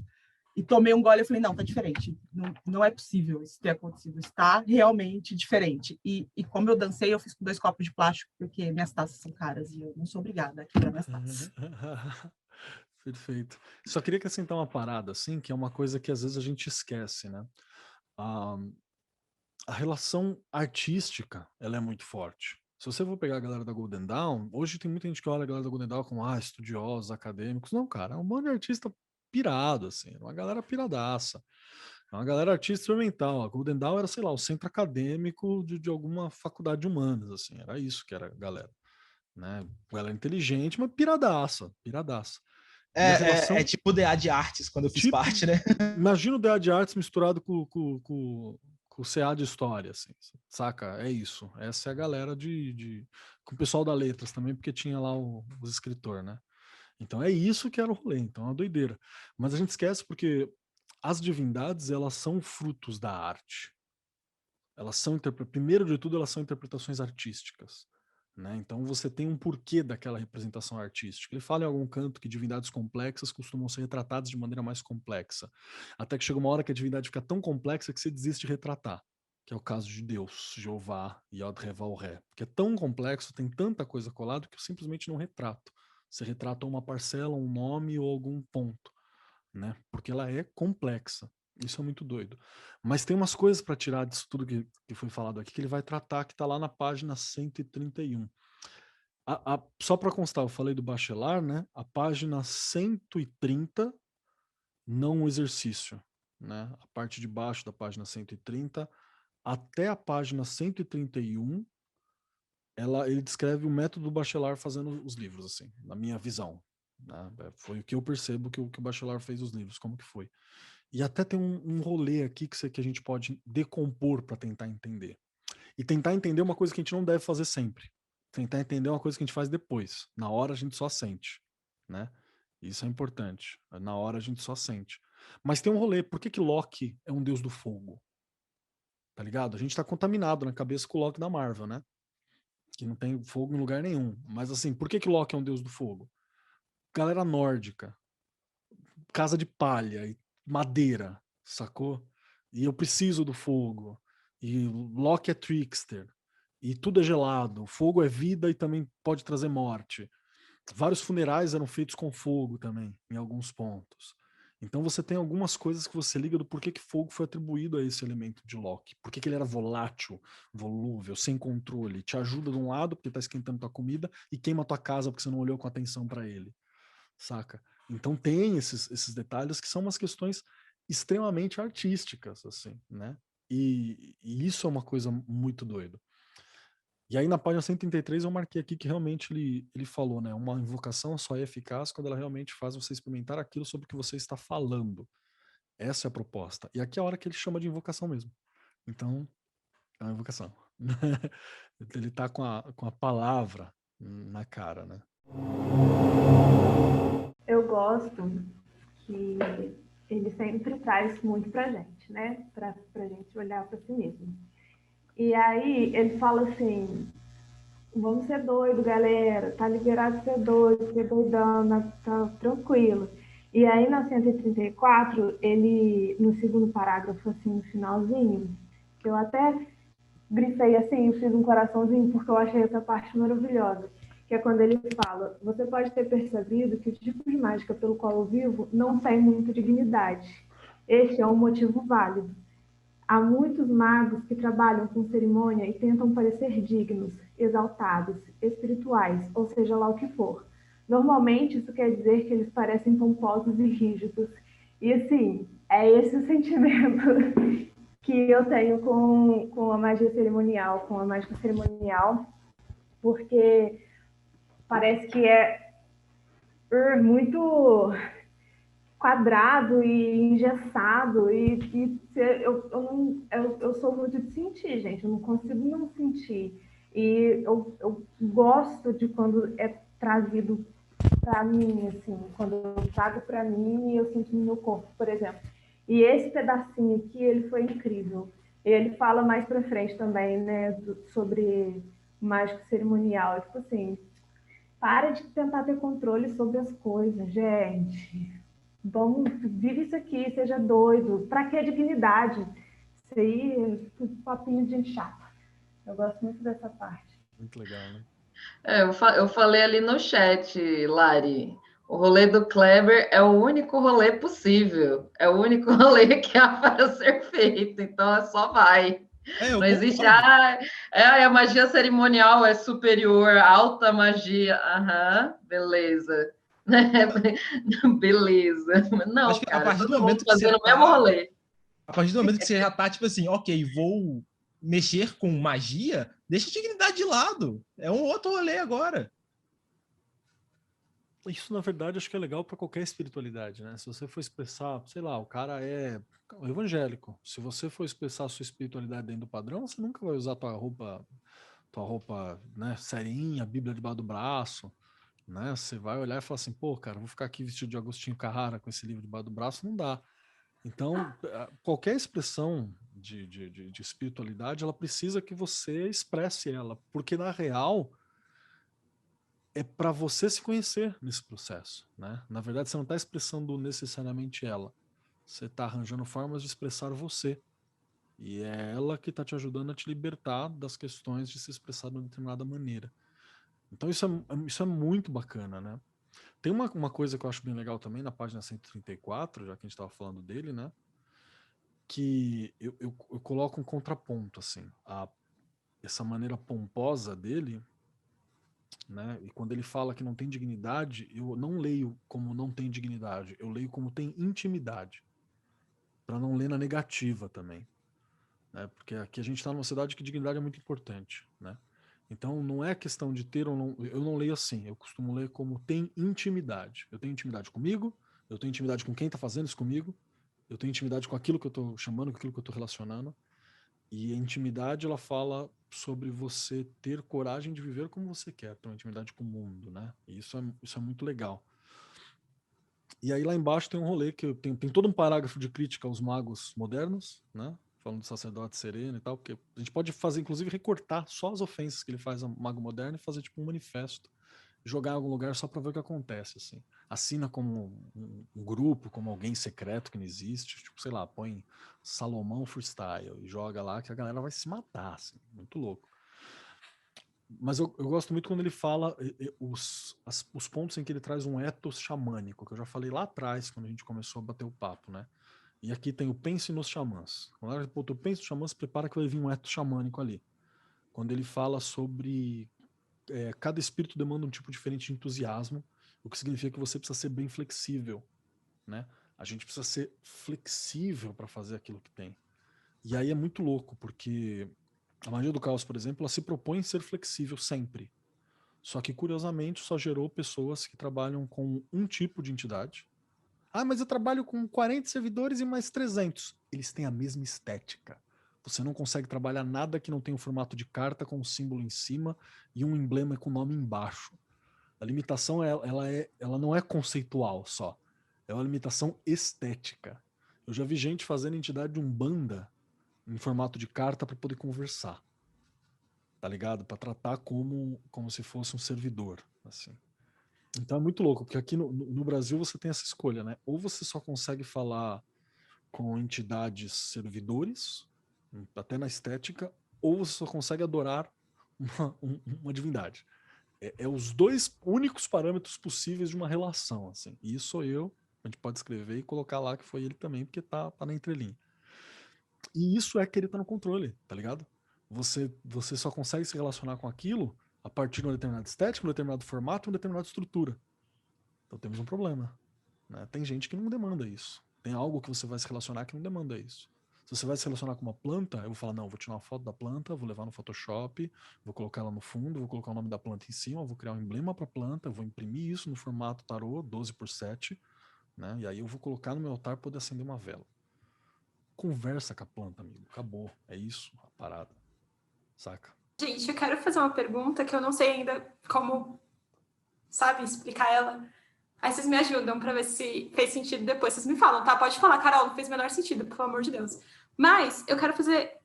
S4: e tomei um gole, eu falei, não, tá diferente. Não é possível isso ter acontecido. Está realmente diferente. E como eu dancei, eu fiz com 2 copos de plástico, porque minhas taças são caras e eu não sou obrigada a quebrar minhas taças.
S5: Perfeito. Só queria acrescentar uma parada, assim, que é uma coisa que às vezes a gente esquece, né? A relação artística, ela é muito forte. Se você for pegar a galera da Golden Dawn, hoje tem muita gente que olha a galera da Golden Dawn como estudiosos, acadêmicos. Não, cara, é um bando de artista pirado, assim, uma galera piradaça. É uma galera artista instrumental. A Golden Dawn era, sei lá, o centro acadêmico de alguma faculdade de humanas, assim, era isso que era a galera. Né? Galera inteligente, mas piradaça, piradaça.
S3: É tipo o DA de Artes, quando eu fiz parte, né?
S5: Imagina o DA de Artes misturado com o CA de História, assim, saca? É isso. Essa é a galera com o pessoal da Letras também, porque tinha lá os escritores, né? Então é isso que era o rolê, então é uma doideira. Mas a gente esquece porque as divindades, elas são frutos da arte. Elas são, primeiro de tudo, elas são interpretações artísticas. Né? Então você tem um porquê daquela representação artística. Ele fala em algum canto que divindades complexas costumam ser retratadas de maneira mais complexa. Até que chega uma hora que a divindade fica tão complexa que você desiste de retratar. Que é o caso de Deus, Jeová, Yod-Heh-Vav-Heh. Porque é tão complexo, tem tanta coisa colada que eu simplesmente não retrato. Você retrata uma parcela, um nome ou algum ponto. Né? Porque ela é complexa. Isso é muito doido. Mas tem umas coisas para tirar disso tudo que foi falado aqui, que ele vai tratar, que está lá na página 131. Só para constar, eu falei do Bachelard, né? A página 130, não o exercício. Né? A parte de baixo da página 130 até a página 131, ele descreve o método do Bachelard fazendo os livros, assim, na minha visão. Né? Foi o que eu percebo que o Bachelard fez os livros, como que foi. E até tem um rolê aqui que a gente pode decompor para tentar entender. E tentar entender uma coisa que a gente não deve fazer sempre. Tentar entender uma coisa que a gente faz depois. Na hora a gente só sente. Né? Isso é importante. Na hora a gente só sente. Mas tem um rolê. Por que Loki é um deus do fogo? Tá ligado? A gente tá contaminado na cabeça com o Loki da Marvel, né? Que não tem fogo em lugar nenhum. Mas assim, por que Loki é um deus do fogo? Galera nórdica. Casa de palha e madeira, sacou? E eu preciso do fogo. E Loki é trickster. E tudo é gelado. O fogo é vida e também pode trazer morte. Vários funerais eram feitos com fogo também, em alguns pontos. Então você tem algumas coisas que você liga do porquê que fogo foi atribuído a esse elemento de Loki. Por que ele era volátil, volúvel, sem controle. Te ajuda de um lado porque tá esquentando tua comida e queima tua casa porque você não olhou com atenção para ele. Saca? Então tem esses detalhes que são umas questões extremamente artísticas, assim, né? E isso é uma coisa muito doida. E aí na página 133 eu marquei aqui que realmente ele falou, né? Uma invocação só é eficaz quando ela realmente faz você experimentar aquilo sobre o que você está falando. Essa é a proposta. E aqui é a hora que ele chama de invocação mesmo. Então, é uma invocação. Ele tá com a palavra na cara, né?
S2: Eu gosto que ele sempre traz muito pra gente, né? Pra gente olhar pra si mesmo. E aí ele fala assim, vamos ser doido, galera, tá liberado ser doido, ser doidão, tá tranquilo. E aí na 134, ele, no segundo parágrafo, assim, no finalzinho, que eu até grifei assim, eu fiz um coraçãozinho, porque eu achei essa parte maravilhosa, que é quando ele fala, você pode ter percebido que o tipo de mágica pelo qual eu vivo não tem muita dignidade. Este é um motivo válido. Há muitos magos que trabalham com cerimônia e tentam parecer dignos. exaltados, espirituais, ou seja lá o que for. Normalmente, isso quer dizer que eles parecem pomposos e rígidos. E, assim, é esse o sentimento que eu tenho com a magia cerimonial, com a mágica cerimonial, porque parece que é muito quadrado e engessado, eu sou muito de sentir, gente, eu não consigo não sentir. E eu gosto de quando é trazido para mim, assim, quando eu trago para mim e eu sinto no meu corpo, por exemplo. E esse pedacinho aqui, ele foi incrível. Ele fala mais para frente também, né, sobre mágico cerimonial. Tipo assim, para de tentar ter controle sobre as coisas, gente. Vamos, vive isso aqui, seja doido. Para que dignidade? Isso aí é papinho de gente chata. Eu gosto muito dessa parte.
S5: Muito legal, né?
S6: Eu falei ali no chat, Lari. O rolê do Kleber é o único rolê possível. É o único rolê que há para ser feito. Então, só vai.
S3: Eu
S6: Não existe,
S3: concordo.
S6: a magia cerimonial é superior, alta magia. Aham, beleza. Beleza.
S3: Acho
S6: Não,
S3: que a
S6: cara,
S3: partir do
S6: todo mundo
S3: momento que você
S6: fazendo o mesmo
S3: tá,
S6: rolê.
S3: a partir do momento que você já tá, tipo assim, ok, vou mexer com magia, deixa a dignidade de lado. É um outro rolê agora.
S5: Isso, na verdade, acho que é legal para qualquer espiritualidade, né? Se você for expressar, sei lá, o cara é evangélico. Se você for expressar a sua espiritualidade dentro do padrão, você nunca vai usar tua roupa, né, serinha, Bíblia debaixo do braço, né? Você vai olhar e falar assim, pô, cara, vou ficar aqui vestido de Agostinho Carrara com esse livro debaixo do braço, não dá. Então, qualquer expressão de espiritualidade, ela precisa que você expresse ela, porque na real é para você se conhecer nesse processo, né? Na verdade, você não está expressando necessariamente ela, você está arranjando formas de expressar você, e é ela que está te ajudando a te libertar das questões de se expressar de uma determinada maneira. Então isso é muito bacana, né? Tem uma coisa que eu acho bem legal também na página 134, já que a gente estava falando dele, né? Que eu coloco um contraponto, assim, essa maneira pomposa dele, né? E quando ele fala que não tem dignidade, eu não leio como não tem dignidade, eu leio como tem intimidade, para não ler na negativa também, né? Porque aqui a gente está numa sociedade que dignidade é muito importante, né? Então não é questão de ter ou não, eu não leio assim, eu costumo ler como tem intimidade. Eu tenho intimidade comigo, eu tenho intimidade com quem está fazendo isso comigo, eu tenho intimidade com aquilo que eu estou chamando, com aquilo que eu estou relacionando. E a intimidade, ela fala sobre você ter coragem de viver como você quer, ter uma intimidade com o mundo, né? E isso é muito legal. E aí lá embaixo tem um rolê que tem todo um parágrafo de crítica aos magos modernos, né? Falando do sacerdote sereno e tal, porque a gente pode fazer, inclusive, recortar só as ofensas que ele faz ao mago moderno e fazer tipo um manifesto, jogar em algum lugar só para ver o que acontece, assim. Assina como um grupo, como alguém secreto que não existe, tipo, sei lá, põe Salomão Freestyle e joga lá que a galera vai se matar, assim, muito louco. Mas eu gosto muito quando ele fala os pontos em que ele traz um ethos xamânico, que eu já falei lá atrás, quando a gente começou a bater o papo, né? E aqui tem o Pense nos Xamãs. Quando ele botou Pense nos Xamãs, prepara que vai vir um ethos xamânico ali. Quando ele fala sobre cada espírito demanda um tipo diferente de entusiasmo, o que significa que você precisa ser bem flexível, né? A gente precisa ser flexível para fazer aquilo que tem. E aí é muito louco, porque a magia do caos, por exemplo, ela se propõe ser flexível sempre. Só que, curiosamente, só gerou pessoas que trabalham com um tipo de entidade. Ah, mas eu trabalho com 40 servidores e mais 300. Eles têm a mesma estética. Você não consegue trabalhar nada que não tenha um formato de carta com um símbolo em cima e um emblema com o nome embaixo. A limitação ela não é conceitual só. É uma limitação estética. Eu já vi gente fazendo entidade de Umbanda em formato de carta para poder conversar. Tá ligado? Para tratar como se fosse um servidor, assim. Então é muito louco, porque aqui no Brasil você tem essa escolha, né? Ou você só consegue falar com entidades servidores, até na estética, ou você só consegue adorar uma divindade. É os dois únicos parâmetros possíveis de uma relação, assim. E isso sou eu, a gente pode escrever e colocar lá que foi ele também, porque tá na entrelinha. E isso é querer estar no controle, tá ligado? você só consegue se relacionar com aquilo a partir de uma determinada estética, um determinado formato, uma determinada estrutura. Então temos um problema, né? Tem gente que não demanda isso. Tem algo que você vai se relacionar que não demanda isso. Se você vai se relacionar com uma planta, eu vou falar, não, vou tirar uma foto da planta, vou levar no Photoshop, vou colocar ela no fundo, vou colocar o nome da planta em cima, vou criar um emblema para a planta, vou imprimir isso no formato tarô 12x7, né? E aí eu vou colocar no meu altar para poder acender uma vela. Conversa com a planta, amigo. Acabou. É isso, a parada. Saca?
S1: Gente, eu quero fazer uma pergunta que eu não sei ainda como, sabe, explicar ela. Aí vocês me ajudam para ver se fez sentido depois. Vocês me falam, tá? Pode falar, Carol, não fez o menor sentido, pelo amor de Deus. Mas eu quero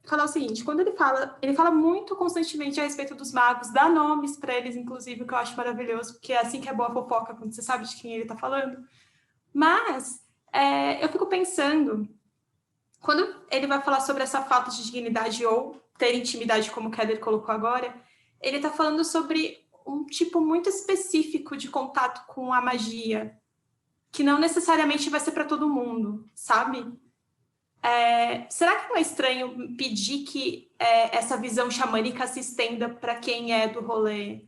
S1: falar o seguinte, quando ele fala muito constantemente a respeito dos magos, dá nomes para eles, inclusive, que eu acho maravilhoso, porque é assim que é boa a fofoca, quando você sabe de quem ele tá falando. Mas eu fico pensando, quando ele vai falar sobre essa falta de dignidade ou ter intimidade, como o Keller colocou agora, ele tá falando sobre um tipo muito específico de contato com a magia, que não necessariamente vai ser para todo mundo, sabe? Será que não é estranho pedir que essa visão xamânica se estenda para quem é do rolê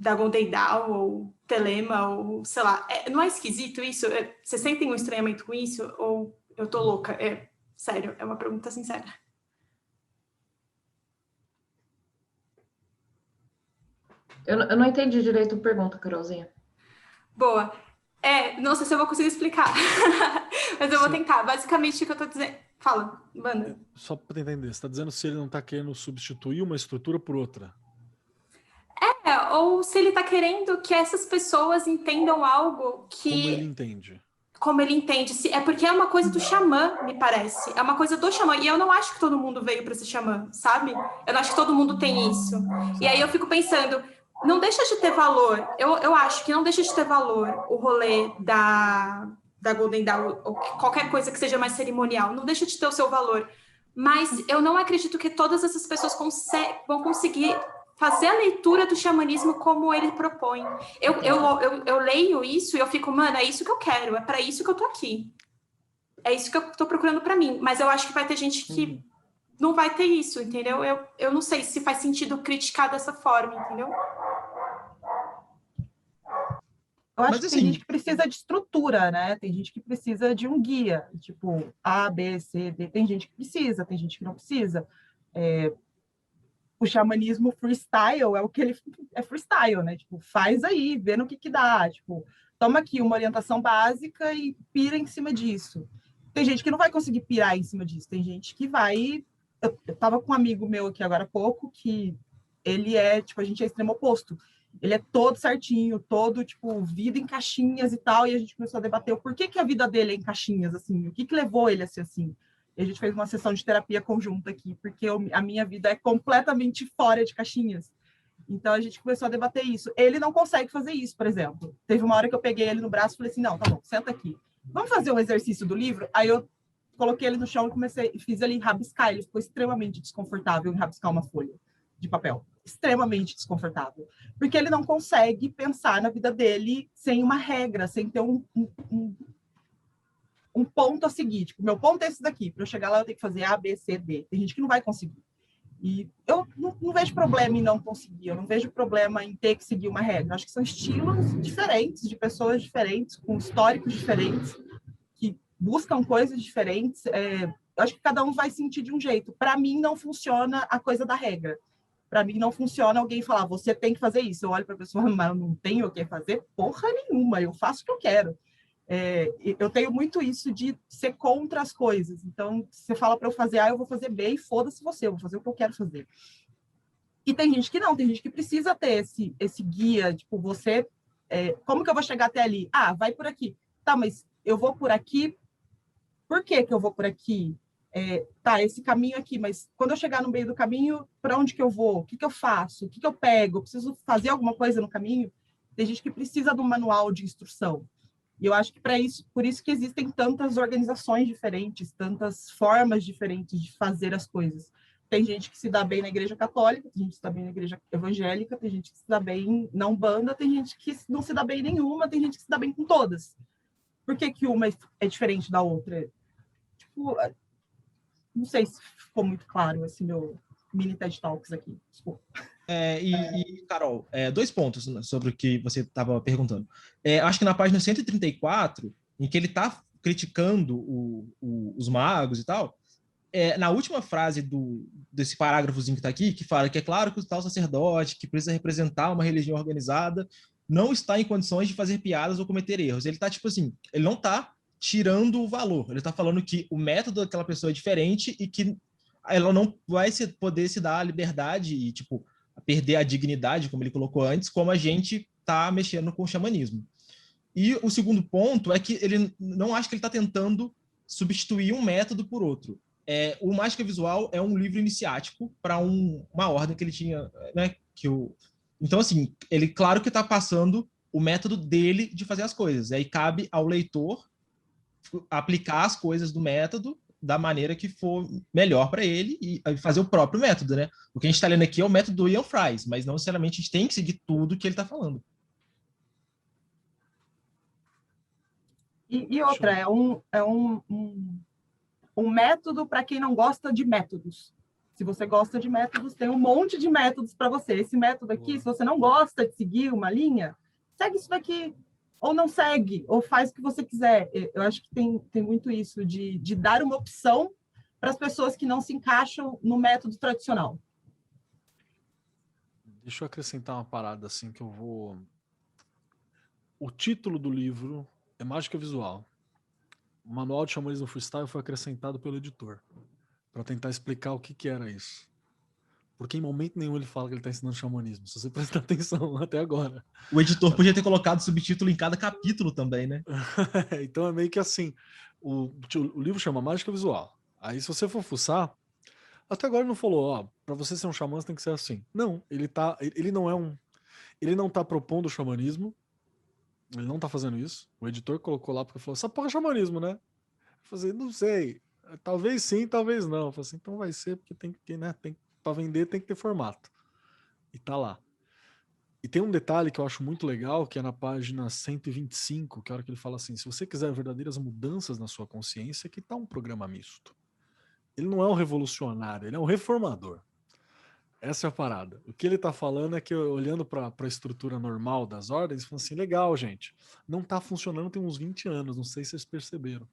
S1: da Golden Dawn, ou Telema, ou sei lá? Não é esquisito isso? Vocês sentem um estranhamento com isso? Ou eu tô louca? Sério, é uma pergunta sincera.
S6: Eu não entendi direito a pergunta, Carolzinha.
S1: Boa. Não sei se eu vou conseguir explicar, mas eu vou tentar. Basicamente, o que eu tô dizendo... Fala, manda.
S5: Só para entender, você tá dizendo se ele não tá querendo substituir uma estrutura por outra.
S1: Ou se ele tá querendo que essas pessoas entendam algo que...
S5: Como ele entende.
S1: Como ele entende. É porque é uma coisa do xamã, me parece. É uma coisa do xamã. E eu não acho que todo mundo veio para ser xamã, sabe? Eu não acho que todo mundo tem isso. E aí eu fico pensando... Não deixa de ter valor, eu acho que não deixa de ter valor o rolê da Golden Dawn, ou qualquer coisa que seja mais cerimonial, não deixa de ter o seu valor. Mas eu não acredito que todas essas pessoas vão conseguir fazer a leitura do xamanismo como ele propõe. Eu leio isso e eu fico, mano, é isso que eu quero, é para isso que eu tô aqui. É isso que eu tô procurando para mim. Mas eu acho que vai ter gente que não vai ter isso, entendeu? Eu não sei se faz sentido criticar dessa forma, entendeu?
S4: Eu acho que tem gente que precisa de estrutura, né? Tem gente que precisa de um guia, tipo A, B, C, D. Tem gente que precisa, tem gente que não precisa. O xamanismo freestyle é o que ele é freestyle, né? Tipo, faz aí, vê no que dá. Tipo, toma aqui uma orientação básica e pira em cima disso. Tem gente que não vai conseguir pirar em cima disso. Tem gente que vai... Eu tava com um amigo meu aqui agora há pouco, que ele tipo, a gente é extremo oposto. Ele é todo certinho, todo, tipo, vida em caixinhas e tal, e a gente começou a debater o porquê que a vida dele é em caixinhas, assim, o que levou ele a ser assim. E a gente fez uma sessão de terapia conjunta aqui, porque a minha vida é completamente fora de caixinhas. Então, a gente começou a debater isso. Ele não consegue fazer isso, por exemplo. Teve uma hora que eu peguei ele no braço e falei assim, não, tá bom, senta aqui. Vamos fazer um exercício do livro? Aí eu coloquei ele no chão e fiz ele rabiscar. Ele ficou extremamente desconfortável em rabiscar uma folha de papel. Extremamente desconfortável. Porque ele não consegue pensar na vida dele sem uma regra, sem ter um ponto a seguir. Tipo, meu ponto é esse daqui. Para eu chegar lá, eu tenho que fazer A, B, C, D. Tem gente que não vai conseguir. E eu não vejo problema em não conseguir. Eu não vejo problema em ter que seguir uma regra. Acho que são estilos diferentes, de pessoas diferentes, com históricos diferentes, que buscam coisas diferentes. Eu acho que cada um vai sentir de um jeito. Para mim, não funciona a coisa da regra. Para mim, não funciona alguém falar, você tem que fazer isso. Eu olho para a pessoa, mas eu não tenho o que fazer porra nenhuma, eu faço o que eu quero. Eu tenho muito isso de ser contra as coisas. Então, se você fala para eu fazer A, eu vou fazer B, e foda-se você, eu vou fazer o que eu quero fazer. E tem gente que não, tem gente que precisa ter esse guia, tipo, você... como que eu vou chegar até ali? Ah, vai por aqui. Tá, mas eu vou por aqui, por que eu vou por aqui? Tá, esse caminho aqui, mas quando eu chegar no meio do caminho, para onde que eu vou? O que eu faço? O que eu pego? Eu preciso fazer alguma coisa no caminho? Tem gente que precisa de um manual de instrução. E eu acho que por isso que existem tantas organizações diferentes, tantas formas diferentes de fazer as coisas. Tem gente que se dá bem na igreja católica, tem gente que se dá bem na igreja evangélica, tem gente que se dá bem na Umbanda, tem gente que não se dá bem em nenhuma, tem gente que se dá bem com todas. Por que uma é diferente da outra? Tipo, Não sei se ficou muito claro esse meu mini TED Talks aqui. Desculpa.
S3: Carol, 2 pontos, né, sobre o que você estava perguntando. Acho que na página 134, em que ele está criticando os magos e tal, na última frase desse parágrafozinho que está aqui, que fala que é claro que o tal sacerdote, que precisa representar uma religião organizada, não está em condições de fazer piadas ou cometer erros. Ele está, tipo assim, ele não está tirando o valor. Ele está falando que o método daquela pessoa é diferente e que ela não vai poder se dar a liberdade e, tipo, perder a dignidade, como ele colocou antes, como a gente está mexendo com o xamanismo. E o segundo ponto é que ele não acha que ele está tentando substituir um método por outro. O Mágica Visual é um livro iniciático para uma ordem que ele tinha, né? Então, assim, ele claro que está passando o método dele de fazer as coisas. Aí cabe ao leitor aplicar as coisas do método da maneira que for melhor para ele e fazer o próprio método, né? O que a gente está lendo aqui é o método do Ian Fries, mas não necessariamente a gente tem que seguir tudo que ele está falando.
S4: E outra, é um método para quem não gosta de métodos. Se você gosta de métodos, tem um monte de métodos para você. Esse método aqui, se você não gosta de seguir uma linha, segue isso daqui. Ou não segue, ou faz o que você quiser. Eu acho que tem muito isso, de dar uma opção para as pessoas que não se encaixam no método tradicional.
S5: Deixa eu acrescentar uma parada assim que eu vou... O título do livro é Mágica Visual. O Manual de Xamanismo Freestyle foi acrescentado pelo editor para tentar explicar o que era isso. Porque em momento nenhum ele fala que ele está ensinando xamanismo. Se você prestar atenção até agora.
S3: O editor podia ter colocado subtítulo em cada capítulo também, né?
S5: Então é meio que assim. O livro chama Mágica Visual. Aí se você for fuçar, até agora ele não falou, ó, para você ser um xamã você tem que ser assim. Não, ele não tá propondo o xamanismo. Ele não tá fazendo isso. O editor colocou lá porque falou, essa porra é xamanismo, né? Eu falei, não sei. Talvez sim, talvez não. Eu falei assim, então vai ser porque tem que, né? Para vender tem que ter formato. E tá lá. E tem um detalhe que eu acho muito legal, que é na página 125, que é a hora que ele fala assim, se você quiser verdadeiras mudanças na sua consciência, que tá um programa misto. Ele não é um revolucionário, ele é um reformador. Essa é a parada. O que ele tá falando é que, olhando para a estrutura normal das ordens, fala assim, legal, gente, não tá funcionando tem uns 20 anos, não sei se vocês perceberam.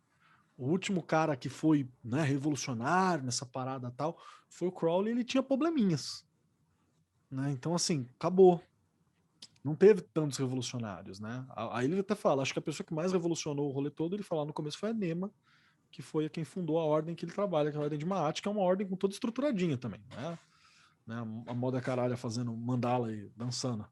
S5: O último cara que foi, né, revolucionário nessa parada tal, foi o Crowley, ele tinha probleminhas. Né? Então, assim, acabou. Não teve tantos revolucionários, né? Aí ele até fala, acho que a pessoa que mais revolucionou o rolê todo, ele fala no começo foi a Nema, que foi quem fundou a ordem que ele trabalha, que é a ordem de Maat, que é uma ordem com toda estruturadinha também, né? A moda caralha fazendo mandala e dançando.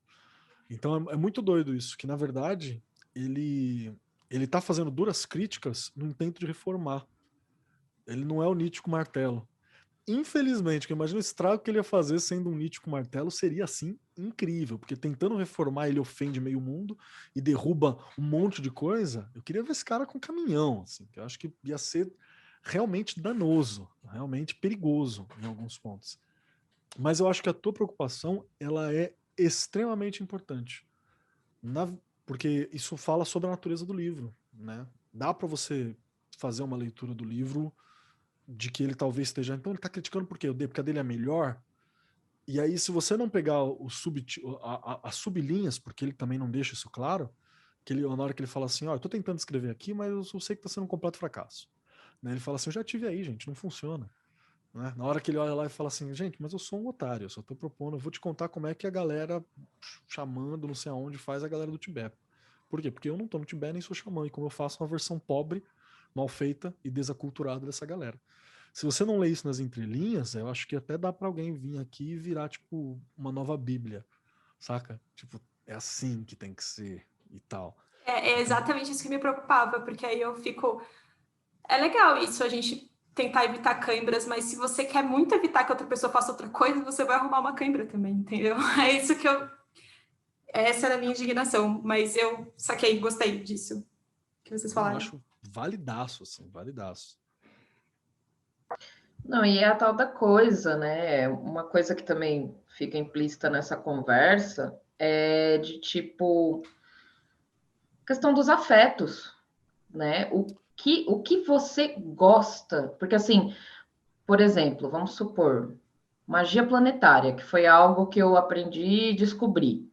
S5: Então é muito doido isso, que na verdade ele tá fazendo duras críticas no intento de reformar. Ele não é o Nietzsche com martelo. Infelizmente, que eu imagino o estrago que ele ia fazer sendo um Nietzsche com martelo seria assim incrível, porque tentando reformar ele ofende meio mundo e derruba um monte de coisa. Eu queria ver esse cara com caminhão, assim, que eu acho que ia ser realmente danoso, realmente perigoso em alguns pontos. Mas eu acho que a tua preocupação ela é extremamente importante, porque isso fala sobre a natureza do livro, né? Dá para você fazer uma leitura do livro de que ele talvez esteja... Então ele está criticando por quê? Porque a dele é melhor. E aí, se você não pegar as sublinhas, porque ele também não deixa isso claro, que ele, na hora que ele fala assim, ó, eu estou tentando escrever aqui, mas eu sei que está sendo um completo fracasso. Né? Ele fala assim, eu já tive aí, gente, não funciona. Né? Na hora que ele olha lá e fala assim, gente, mas eu sou um otário, eu só estou propondo, eu vou te contar como é que a galera chamando, não sei aonde, faz a galera do Tibete. Por quê? Porque eu não estou no Tibete nem sou xamã, e como eu faço uma versão pobre, mal feita e desaculturada dessa galera. Se você não lê isso nas entrelinhas, eu acho que até dá para alguém vir aqui e virar, tipo, uma nova Bíblia, saca? Tipo, é assim que tem que ser e tal.
S1: É exatamente isso que me preocupava, porque aí eu fico... É legal isso, a gente tentar evitar câimbras, mas se você quer muito evitar que outra pessoa faça outra coisa, você vai arrumar uma câimbra também, entendeu? É isso que essa era a minha indignação, mas eu saquei, gostei disso que vocês falaram.
S5: Eu acho validaço, assim, validaço.
S6: Não, e é a tal da coisa, né? Uma coisa que também fica implícita nessa conversa é de tipo questão dos afetos, né? O que você gosta, porque assim, por exemplo, vamos supor, magia planetária, que foi algo que eu aprendi e descobri.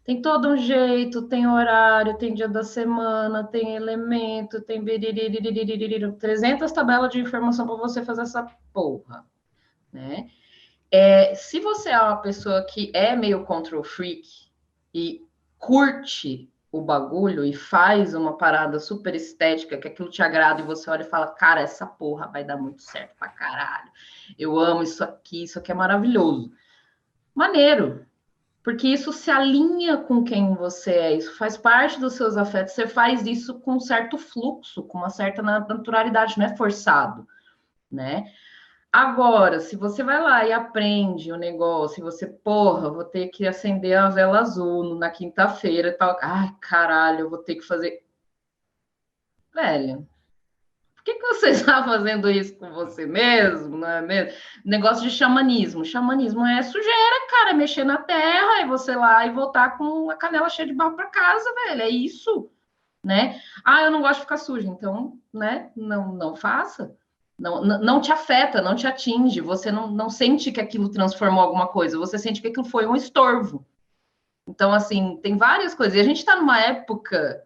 S6: Tem todo um jeito, tem horário, tem dia da semana, tem elemento, tem 300 tabelas de informação para você fazer essa porra, né? Se você é uma pessoa que é meio control freak e curte o bagulho e faz uma parada super estética, que aquilo te agrada e você olha e fala, cara, essa porra vai dar muito certo pra caralho. Eu amo isso aqui é maravilhoso. Maneiro. Porque isso se alinha com quem você é, isso faz parte dos seus afetos, você faz isso com um certo fluxo, com uma certa naturalidade, não é forçado, né? Agora, se você vai lá e aprende o negócio, e você, porra, vou ter que acender a vela azul na quinta-feira e tal, ai, caralho, eu vou ter que fazer... Velho, por que você está fazendo isso com você mesmo, não é mesmo? Negócio de xamanismo. Xamanismo é sujeira, cara, mexer na terra e você lá e voltar com a canela cheia de barro para casa, velho. É isso, né? Ah, eu não gosto de ficar suja, então, né? Não faça. Não te afeta, não te atinge. Você não sente que aquilo transformou alguma coisa. Você sente que aquilo foi um estorvo. Então, assim, tem várias coisas. E a gente está numa época,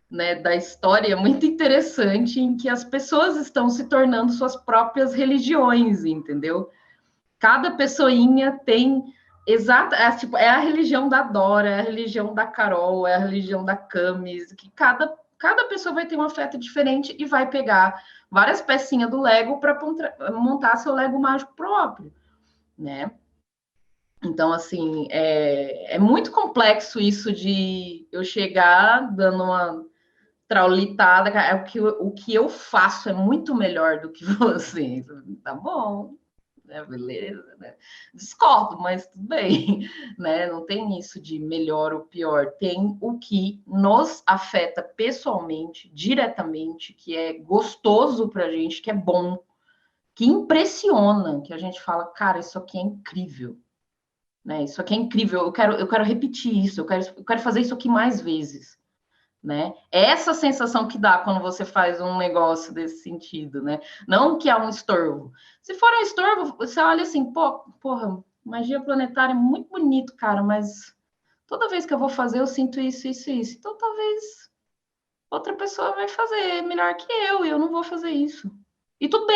S6: né, da história muito interessante em que as pessoas estão se tornando suas próprias religiões, entendeu? Cada pessoinha tem é a religião da Dora, é a religião da Carol, é a religião da Camis, que cada pessoa vai ter um afeto diferente e vai pegar várias pecinhas do Lego para montar seu Lego mágico próprio, né? Então, assim, é muito complexo isso de eu chegar dando uma traulitada, o que eu faço é muito melhor do que você. Tá bom, né? Beleza, né? Discordo, mas tudo bem, né? Não tem isso de melhor ou pior. Tem o que nos afeta pessoalmente, diretamente, que é gostoso pra gente, que é bom, que impressiona, que a gente fala, cara, isso aqui é incrível. Né? Isso aqui é incrível, eu quero repetir isso, eu quero fazer isso aqui mais vezes. Né? É essa sensação que dá quando você faz um negócio desse sentido, né? Não que é um estorvo. Se for um estorvo, você olha assim, porra, magia planetária é muito bonito, cara, mas toda vez que eu vou fazer, eu sinto isso, isso, isso. Então, talvez outra pessoa vai fazer melhor que eu, e eu não vou fazer isso. E tudo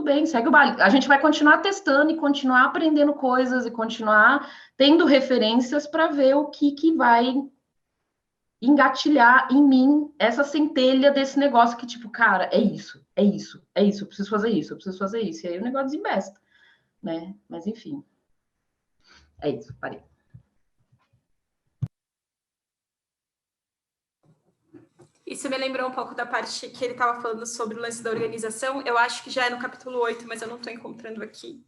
S6: bem, segue o baile. A gente vai continuar testando e continuar aprendendo coisas e continuar tendo referências para ver o que vai engatilhar em mim essa centelha desse negócio que, tipo, cara, é isso, eu preciso fazer isso, eu preciso fazer isso. E aí o negócio desembesta, né? Mas, enfim. É isso, parei.
S1: Isso me lembrou um pouco da parte que ele estava falando sobre o lance da organização. Eu acho que já é no capítulo 8, mas eu não estou encontrando aqui.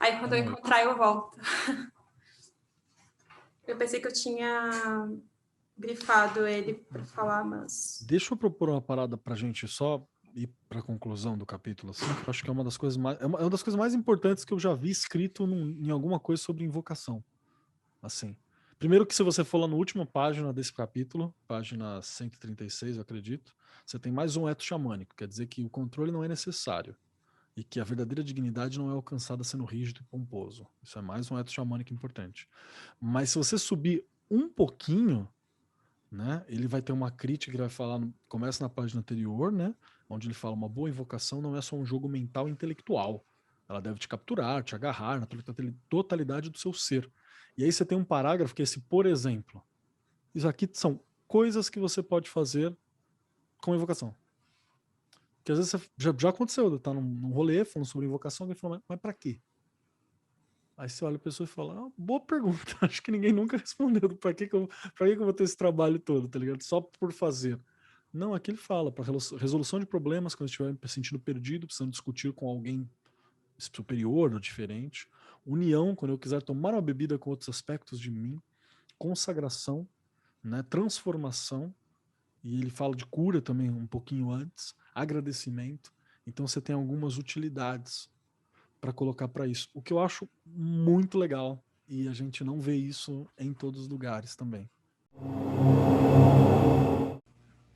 S1: Aí, quando eu encontrar, eu volto. Eu pensei que eu tinha grifado ele para falar, mas...
S5: Deixa eu propor uma parada pra gente só ir pra conclusão do capítulo, assim, que eu acho que é uma das coisas mais importantes que eu já vi escrito em alguma coisa sobre invocação. Assim, primeiro que se você for lá na última página desse capítulo, página 136, eu acredito, você tem mais um eto xamânico, quer dizer que o controle não é necessário e que a verdadeira dignidade não é alcançada sendo rígido e pomposo. Isso é mais um eto xamânico importante. Mas se você subir um pouquinho, né, ele vai ter uma crítica que vai falar, começa na página anterior, né, onde ele fala: uma boa invocação não é só um jogo mental e intelectual. Ela deve te capturar, te agarrar na totalidade do seu ser. E aí você tem um parágrafo que é esse, por exemplo. Isso aqui são coisas que você pode fazer com invocação. Porque às vezes já aconteceu, tá num rolê falando sobre invocação, alguém fala, mas pra quê? Aí você olha a pessoa e fala, boa pergunta, acho que ninguém nunca respondeu pra que eu vou ter esse trabalho todo, tá ligado? Só por fazer. Não, aqui ele fala, para resolução de problemas, quando estiver me sentindo perdido, precisando discutir com alguém superior ou diferente. União, quando eu quiser tomar uma bebida com outros aspectos de mim. Consagração, né? Transformação, e ele fala de cura também um pouquinho antes. Agradecimento. Então você tem algumas utilidades para colocar para isso. O que eu acho muito legal, e a gente não vê isso em todos os lugares também.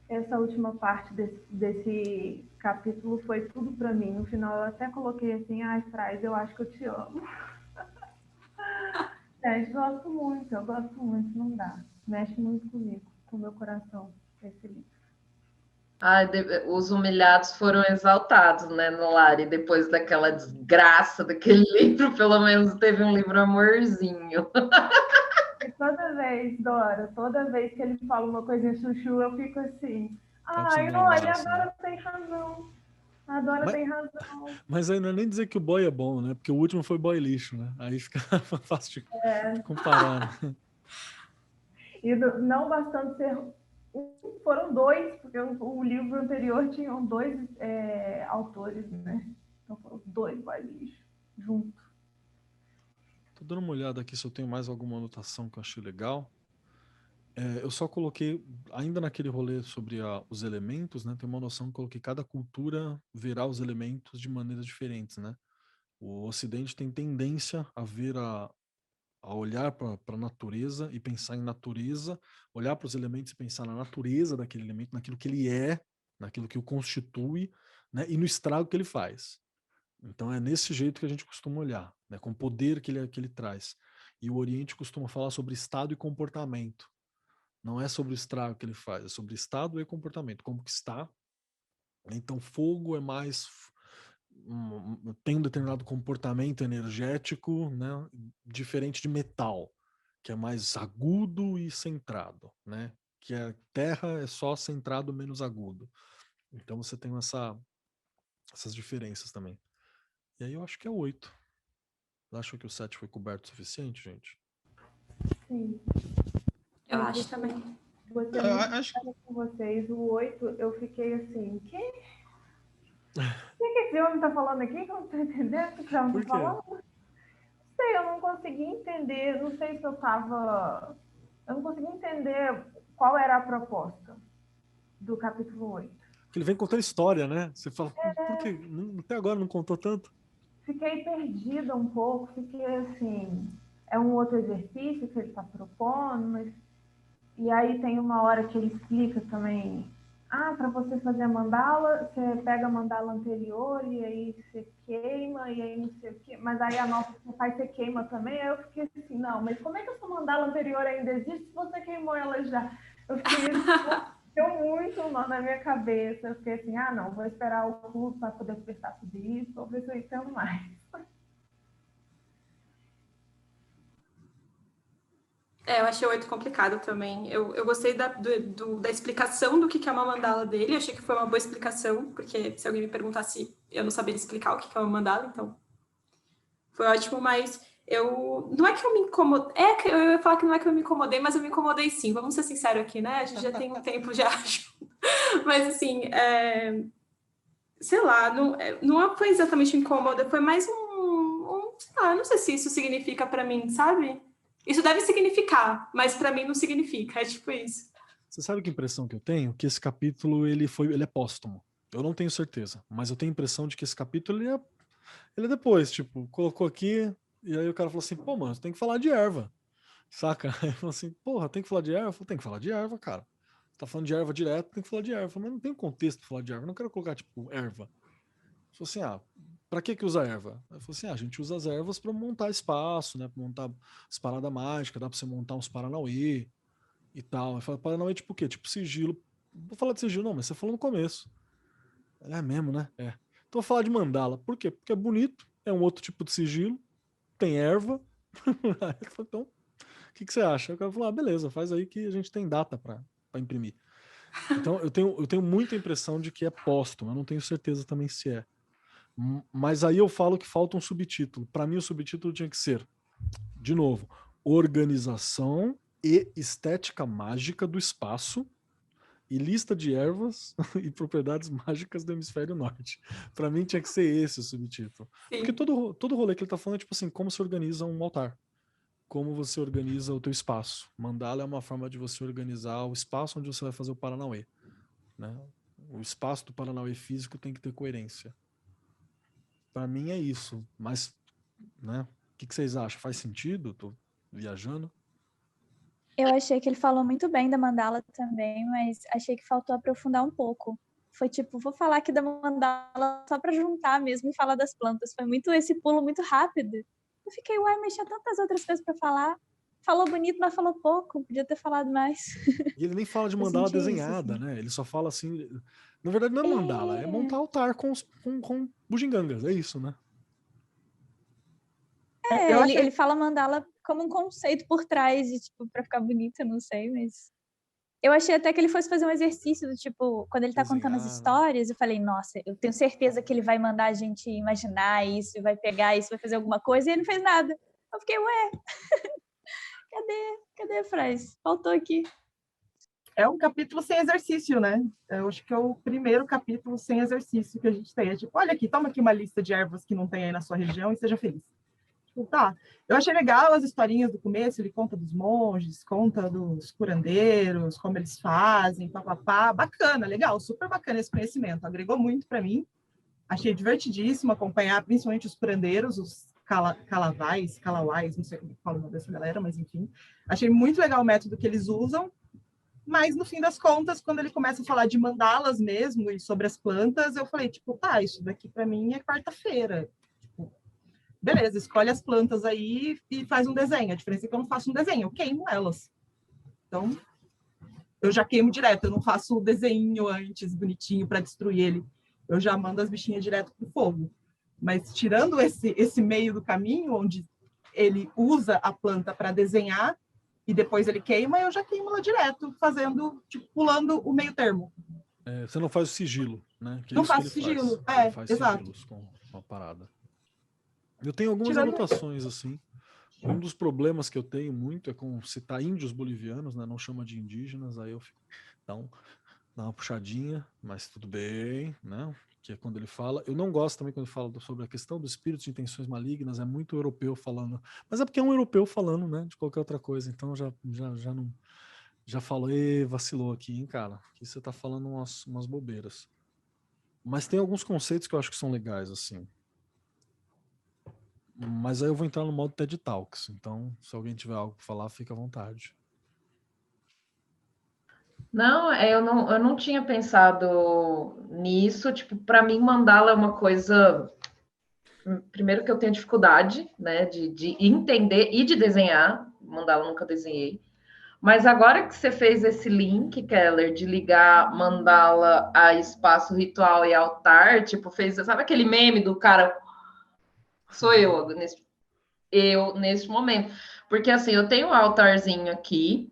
S2: Essa última parte desse capítulo foi tudo para mim. No final eu até coloquei assim, ai, Fraz, eu acho que eu te amo. Gente, eu gosto muito, não dá. Mexe muito comigo, com o meu coração, esse livro.
S6: Ai, os humilhados foram exaltados, né, no Lari, depois daquela desgraça daquele livro, pelo menos teve um livro amorzinho.
S2: E toda vez, Dora, toda vez que ele fala uma coisinha chuchu, eu fico assim, ai, olha, a Dora tem razão. A Dora tem razão.
S5: Mas aí não é nem dizer que o boy é bom, né? Porque o último foi boy lixo, né? Aí fica fácil de comparar. Né?
S2: E não bastando ser foram dois, porque o livro anterior tinham dois autores, né? Então foram dois boy lixo juntos.
S5: Tô dando uma olhada aqui se eu tenho mais alguma anotação que eu achei legal. Eu só coloquei, ainda naquele rolê sobre os elementos, né? Tem uma noção que eu coloquei, cada cultura verá os elementos de maneiras diferentes, né? O Ocidente tem tendência a ver a olhar para a natureza e pensar em natureza, olhar para os elementos e pensar na natureza daquele elemento, naquilo que ele é, naquilo que o constitui, né? E no estrago que ele faz. Então é nesse jeito que a gente costuma olhar, né? Com o poder que ele traz. E o Oriente costuma falar sobre estado e comportamento. Não é sobre o estrago que ele faz, é sobre estado e comportamento, como que está. Então, fogo é mais tem um determinado comportamento energético, né, diferente de metal, que é mais agudo e centrado, né? Que a terra é só centrado menos agudo. Então você tem essas diferenças também. E aí eu acho que é 8. Acham que o 7 foi coberto o suficiente, gente?
S2: Sim.
S1: Eu acho também.
S2: Você acho com vocês, o 8, eu fiquei assim, o que esse homem tá falando aqui? Que eu não tô entendendo o que esse homem tá falando. Não sei, eu não consegui entender, não sei se eu tava... Eu não consegui entender qual era a proposta do capítulo 8.
S5: Que ele vem contando história, né? Você fala, por que até agora não contou tanto?
S2: Fiquei perdida um pouco, fiquei assim... É um outro exercício que ele está propondo, mas... E aí tem uma hora que ele explica também... para você fazer a mandala, você pega a mandala anterior e aí você queima, e aí não sei o quê. Mas aí a nossa você faz, você queima também. Aí eu fiquei assim, não, mas como é que essa mandala anterior ainda existe se você queimou ela já? Eu fiquei deu muito nó na minha cabeça. Eu fiquei assim, não, vou esperar o curso para poder pensar sobre isso, vou ver se eu entendo mais.
S1: Eu achei o 8 complicado também. Eu gostei da explicação do que é uma mandala dele. Eu achei que foi uma boa explicação, porque se alguém me perguntasse, eu não sabia explicar o que é uma mandala, então foi ótimo, mas não é que eu me incomodei. Eu ia falar que não é que eu me incomodei, mas eu me incomodei sim. Vamos ser sinceros aqui, né? A gente já tem um tempo já. Mas assim, sei lá, não foi exatamente incômoda, foi mais sei lá, não sei se isso significa para mim, sabe? Isso deve significar, mas para mim não significa, é tipo isso.
S5: Você sabe que impressão que eu tenho? Que esse capítulo ele é póstumo. Eu não tenho certeza, mas eu tenho a impressão de que esse capítulo ele é depois, tipo, colocou aqui e aí o cara falou assim, pô, mano, você tem que falar de erva, saca? Aí falou assim, porra, tem que falar de erva? Eu falei, tem que falar de erva, cara. Tá falando de erva direto, tem que falar de erva. Eu falei, mas não tem contexto pra falar de erva, eu não quero colocar, tipo, erva. Falei assim, pra que usa erva? Eu falei assim, a gente usa as ervas pra montar espaço, né, pra montar as paradas mágicas, dá pra você montar uns paranauê e tal. Eu falei, paranauê tipo o quê? Tipo sigilo. Não vou falar de sigilo não, mas você falou no começo. É mesmo, né? É. Então vou falar de mandala. Por quê? Porque é bonito, é um outro tipo de sigilo, tem erva. Aí eu falei, então, o que você acha? O cara falou, beleza, faz aí que a gente tem data pra imprimir. Então eu tenho muita impressão de que é póstumo, eu não tenho certeza também se é. Mas aí eu falo que falta um subtítulo. Para mim, o subtítulo tinha que ser, de novo, Organização e Estética Mágica do Espaço e Lista de Ervas e Propriedades Mágicas do Hemisfério Norte. Para mim, tinha que ser esse o subtítulo. Sim. Porque todo rolê que ele tá falando é tipo assim, como se organiza um altar. Como você organiza o teu espaço. Mandala é uma forma de você organizar o espaço onde você vai fazer o Paranauê. Né? O espaço do Paranauê físico tem que ter coerência. Para mim é isso, mas, né? O que vocês acham? Faz sentido? Tô viajando?
S7: Eu achei que ele falou muito bem da mandala também, mas achei que faltou aprofundar um pouco. Foi tipo, vou falar aqui da mandala só para juntar mesmo e falar das plantas. Foi muito esse pulo muito rápido. Eu fiquei, uai, mas tinha tantas outras coisas para falar. Falou bonito, mas falou pouco. Podia ter falado mais.
S5: E ele nem fala de
S7: Eu
S5: mandala
S7: senti isso,
S5: desenhada,
S7: assim.
S5: né? Ele só fala assim. Na verdade, não é mandala, é montar altar com bugigangas, é isso, né?
S4: Eu acho
S7: Ele fala mandala como um conceito por trás, de, tipo, pra ficar bonito, eu não sei, mas. Eu achei até que ele fosse fazer um exercício do tipo, quando ele tá contando as
S5: Desenhar, né?
S7: histórias, eu falei, nossa, eu tenho certeza que ele vai mandar a gente imaginar isso, vai pegar isso, vai fazer alguma coisa, e ele não fez nada. Eu fiquei, ué, cadê a frase? Faltou aqui.
S4: É um capítulo sem exercício, né? Eu acho que é o primeiro capítulo sem exercício que a gente tem. É tipo, olha aqui, toma aqui uma lista de ervas que não tem aí na sua região e seja feliz. Tipo, tá. Eu achei legal as historinhas do começo, ele conta dos monges, conta dos curandeiros, como eles fazem, papapá. Bacana, legal, super bacana esse conhecimento. Agregou muito para mim. Achei divertidíssimo acompanhar, principalmente os curandeiros, os calawais, não sei como fala o nome dessa galera, mas enfim. Achei muito legal o método que eles usam. Mas, no fim das contas, quando ele começa a falar de mandalas mesmo e sobre as plantas, eu falei, tipo, tá, isso daqui para mim é quarta-feira. Tipo, beleza, escolhe as plantas aí e faz um desenho. A diferença é que eu não faço um desenho, eu queimo elas. Então, eu já queimo direto, eu não faço o desenho antes, bonitinho, para destruir ele. Eu já mando as bichinhas direto pro fogo. Mas tirando esse meio do caminho, onde ele usa a planta para desenhar, e depois ele queima, eu já queimo ela direto, fazendo, tipo, pulando o meio termo.
S5: É, você não faz o sigilo, né? Que é
S4: Não
S5: isso que
S4: faço
S5: ele faz.
S4: sigilo,
S5: Ele faz
S4: exato.
S5: sigilos com a parada. Eu tenho algumas
S4: Tirando...
S5: anotações, assim. Um dos problemas que eu tenho muito é com citar índios bolivianos, né? Não chama de indígenas, aí eu fico. Então, dá uma puxadinha, mas tudo bem, né? Que é quando ele fala. Eu não gosto também quando ele fala sobre a questão do espírito de intenções malignas, é muito europeu falando. Mas é porque é um europeu falando, né? De qualquer outra coisa. Então já não. Já falou, vacilou aqui, hein, cara? Aqui você tá falando umas bobeiras. Mas tem alguns conceitos que eu acho que são legais, assim. Mas aí eu vou entrar no modo TED Talks. Então, se alguém tiver algo para falar, fica à vontade.
S6: Não, eu não tinha pensado nisso. Tipo, para mim, mandala é uma coisa. Primeiro que eu tenho dificuldade, né, de entender e de desenhar. Mandala eu nunca desenhei. Mas agora que você fez esse link, Keller, de ligar mandala a espaço ritual e altar, tipo, fez, sabe aquele meme do cara? Sou eu nesse momento. Porque assim, eu tenho um altarzinho aqui,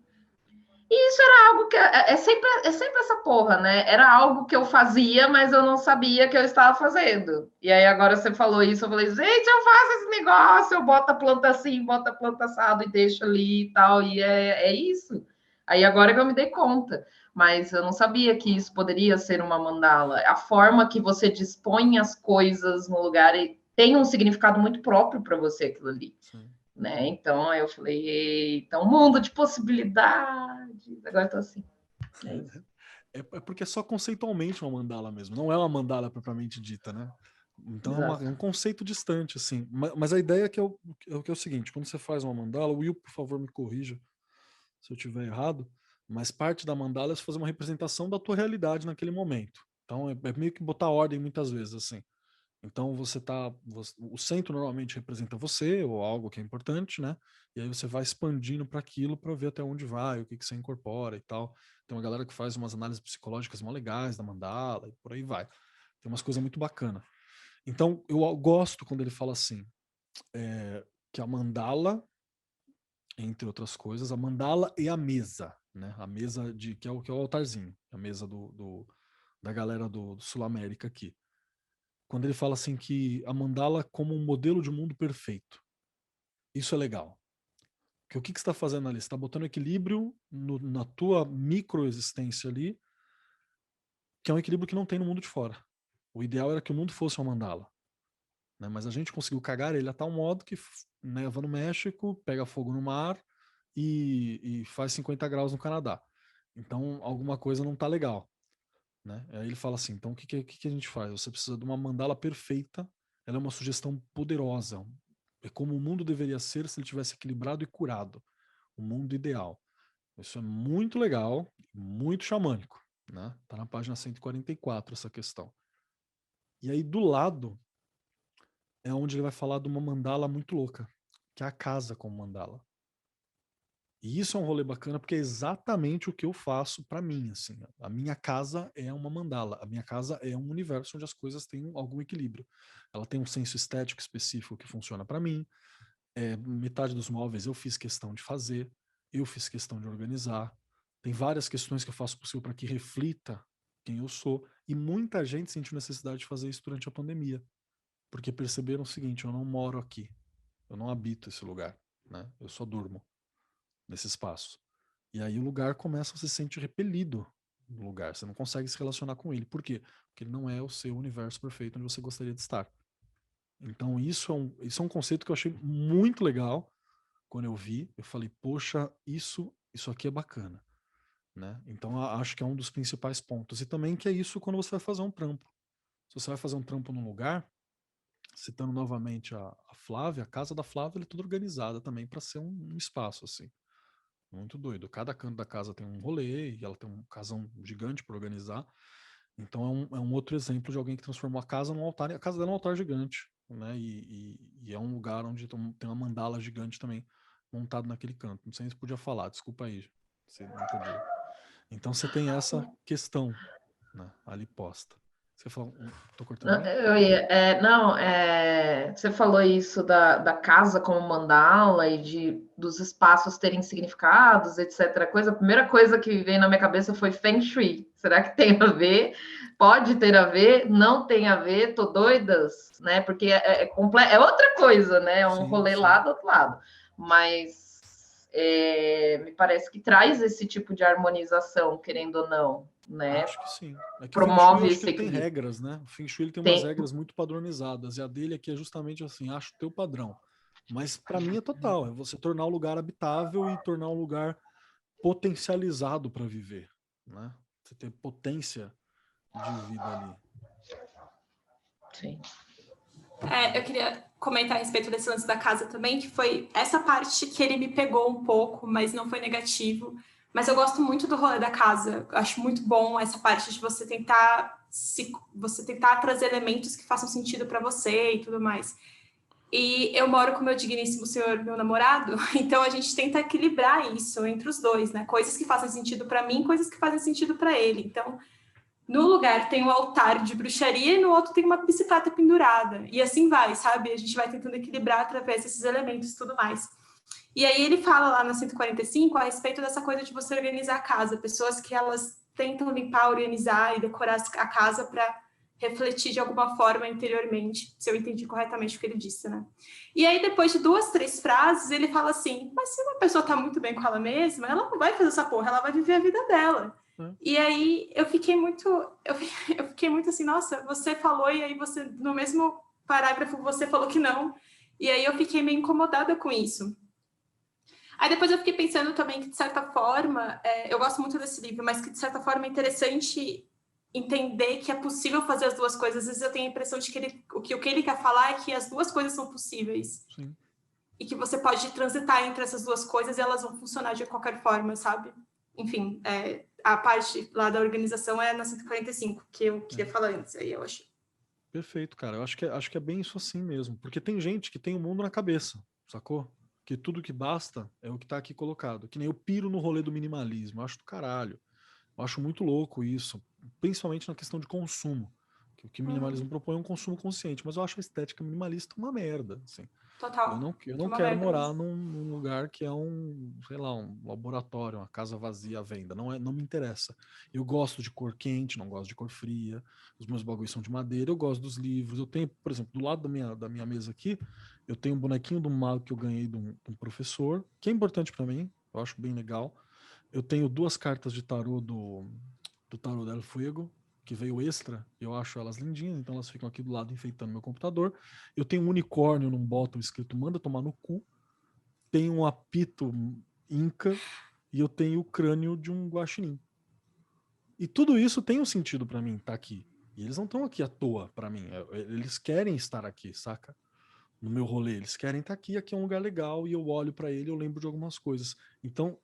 S6: e isso era algo que é sempre essa porra, né? Era algo que eu fazia, mas eu não sabia que eu estava fazendo. E aí agora você falou isso, eu falei, gente, eu faço esse negócio, eu boto a planta assim, boto a planta assada e deixo ali e tal, e é isso. Aí agora que eu me dei conta, mas eu não sabia que isso poderia ser uma mandala. A forma que você dispõe as coisas no lugar tem um significado muito próprio para você aquilo ali.
S5: Sim.
S6: Né? Então aí eu falei, eita, um mundo de possibilidades. Agora eu tô assim.
S5: É porque é só conceitualmente uma mandala mesmo, não é uma mandala propriamente dita, né? Então é um conceito distante, assim. Mas a ideia que é o seguinte: quando você faz uma mandala, Will, por favor, me corrija se eu estiver errado, mas parte da mandala é fazer uma representação da tua realidade naquele momento. Então é meio que botar ordem muitas vezes, assim. Então o centro normalmente representa você ou algo que é importante, né? E aí você vai expandindo para aquilo para ver até onde vai, o que você incorpora e tal. Tem uma galera que faz umas análises psicológicas mó legais da mandala e por aí vai. Tem umas coisas muito bacanas. Então eu gosto quando ele fala assim, que a mandala, entre outras coisas, a mandala e a mesa, né? A mesa que é o altarzinho, a mesa da galera do Sul América aqui. Quando ele fala assim que a mandala como um modelo de mundo perfeito. Isso é legal. Porque o que você está fazendo ali? Você está botando equilíbrio na tua microexistência ali, que é um equilíbrio que não tem no mundo de fora. O ideal era que o mundo fosse uma mandala. Né? Mas a gente conseguiu cagar ele a tal modo que neva no México, pega fogo no mar e faz 50 graus no Canadá. Então alguma coisa não está legal. Né? Aí ele fala assim, então o que a gente faz? Você precisa de uma mandala perfeita, ela é uma sugestão poderosa, é como o mundo deveria ser se ele tivesse equilibrado e curado, o mundo ideal. Isso é muito legal, muito xamânico, né? Tá na página 144 essa questão. E aí do lado é onde ele vai falar de uma mandala muito louca, que é a casa como mandala. E isso é um rolê bacana porque é exatamente o que eu faço para mim, assim. A minha casa é uma mandala, a minha casa é um universo onde as coisas têm algum equilíbrio. Ela tem um senso estético específico que funciona para mim. Metade dos móveis eu fiz questão de fazer, eu fiz questão de organizar. Tem várias questões que eu faço possível para que reflita quem eu sou. E muita gente sentiu necessidade de fazer isso durante a pandemia, porque perceberam o seguinte: eu não moro aqui, eu não habito esse lugar, né? Eu só durmo nesse espaço. E aí o lugar começa a se sentir repelido do lugar. Você não consegue se relacionar com ele. Por quê? Porque ele não é o seu universo perfeito onde você gostaria de estar. Então isso é um conceito que eu achei muito legal quando eu vi. Eu falei, poxa, isso aqui é bacana. Né? Então acho que é um dos principais pontos. E também que é isso quando você vai fazer um trampo. Se você vai fazer um trampo num lugar, citando novamente a Flávia, a casa da Flávia é toda organizada também para ser um espaço assim. Muito doido. Cada canto da casa tem um rolê e ela tem um casão gigante para organizar. Então é um outro exemplo de alguém que transformou a casa num altar. E a casa dela é um altar gigante, né? E é um lugar onde tem uma mandala gigante também montado naquele canto. Não sei se podia falar, desculpa aí. Se não podia. Então você tem essa questão, né, ali posta. Você falou, tô cortando
S6: Não,
S5: alguém?
S6: você falou isso da casa como mandala e dos espaços terem significados, etc. A primeira coisa que veio na minha cabeça foi Feng Shui. Será que tem a ver? Pode ter a ver? Não tem a ver? Tô doidas, né? Porque é outra coisa, né? É um rolê lá do outro lado. Mas me parece que traz esse tipo de harmonização, querendo ou não, né?
S5: Acho que sim. É que
S6: Promove
S5: o Feng Shui, eu acho que
S6: esse
S5: ele tem
S6: equilíbrio.
S5: regras, né? O Feng Shui ele tem umas regras muito padronizadas. E a dele aqui é justamente assim, acho o teu padrão. Mas para mim é total, é você tornar o lugar habitável e tornar um lugar potencializado para viver, né? Você ter potência de vida ali.
S6: Sim.
S1: Eu queria comentar a respeito desse lance da casa também, que foi essa parte que ele me pegou um pouco, mas não foi negativo. Mas eu gosto muito do rolê da casa. Eu acho muito bom essa parte de você tentar trazer elementos que façam sentido para você e tudo mais. E eu moro com meu digníssimo senhor, meu namorado, então a gente tenta equilibrar isso entre os dois, né? Coisas que fazem sentido para mim, coisas que fazem sentido para ele. Então, no lugar tem um altar de bruxaria e no outro tem uma bicicleta pendurada. E assim vai, sabe? A gente vai tentando equilibrar através desses elementos e tudo mais. E aí ele fala lá na 145 a respeito dessa coisa de você organizar a casa. Pessoas que elas tentam limpar, organizar e decorar a casa para refletir de alguma forma interiormente, se eu entendi corretamente o que ele disse, né? E aí, depois de 2, 3 frases, ele fala assim, mas se uma pessoa tá muito bem com ela mesma, ela não vai fazer essa porra, ela vai viver a vida dela. E aí, eu fiquei muito assim, nossa, você falou e aí você, no mesmo parágrafo, você falou que não. E aí eu fiquei meio incomodada com isso. Aí depois eu fiquei pensando também que, de certa forma, eu gosto muito desse livro, mas que, de certa forma, é interessante entender que é possível fazer as duas coisas. Às vezes eu tenho a impressão de que o que ele quer falar é que as duas coisas são possíveis.
S5: Sim.
S1: E que você pode transitar entre essas duas coisas e elas vão funcionar de qualquer forma, sabe? Enfim, a parte lá da organização é na 145, que eu queria falar antes, aí eu acho.
S5: Perfeito, cara. Eu acho que é bem isso assim mesmo. Porque tem gente que tem o mundo na cabeça, sacou? Que tudo que basta é o que tá aqui colocado. Que nem eu piro no rolê do minimalismo. Eu acho do caralho. Eu acho muito louco isso. Principalmente na questão de consumo. Que o que o minimalismo propõe é um consumo consciente. Mas eu acho a estética minimalista uma merda, assim.
S1: Total.
S5: Eu não quero morar num lugar que é sei lá, um laboratório, uma casa vazia à venda. Não me interessa. Eu gosto de cor quente, não gosto de cor fria. Os meus bagulhos são de madeira, eu gosto dos livros. Eu tenho, por exemplo, do lado da minha mesa aqui, eu tenho um bonequinho do mago que eu ganhei de um professor, que é importante para mim, eu acho bem legal. Eu tenho 2 cartas de tarô do Tarô del Fuego, que veio extra, eu acho elas lindinhas, então elas ficam aqui do lado enfeitando meu computador. Eu tenho um unicórnio num bottom escrito manda tomar no cu. Tenho um apito inca e eu tenho o crânio de um guaxinim. E tudo isso tem um sentido para mim tá aqui. E eles não estão aqui à toa para mim. Eles querem estar aqui, saca? No meu rolê, eles querem estar aqui é um lugar legal e eu olho para ele, eu lembro de algumas coisas. Então,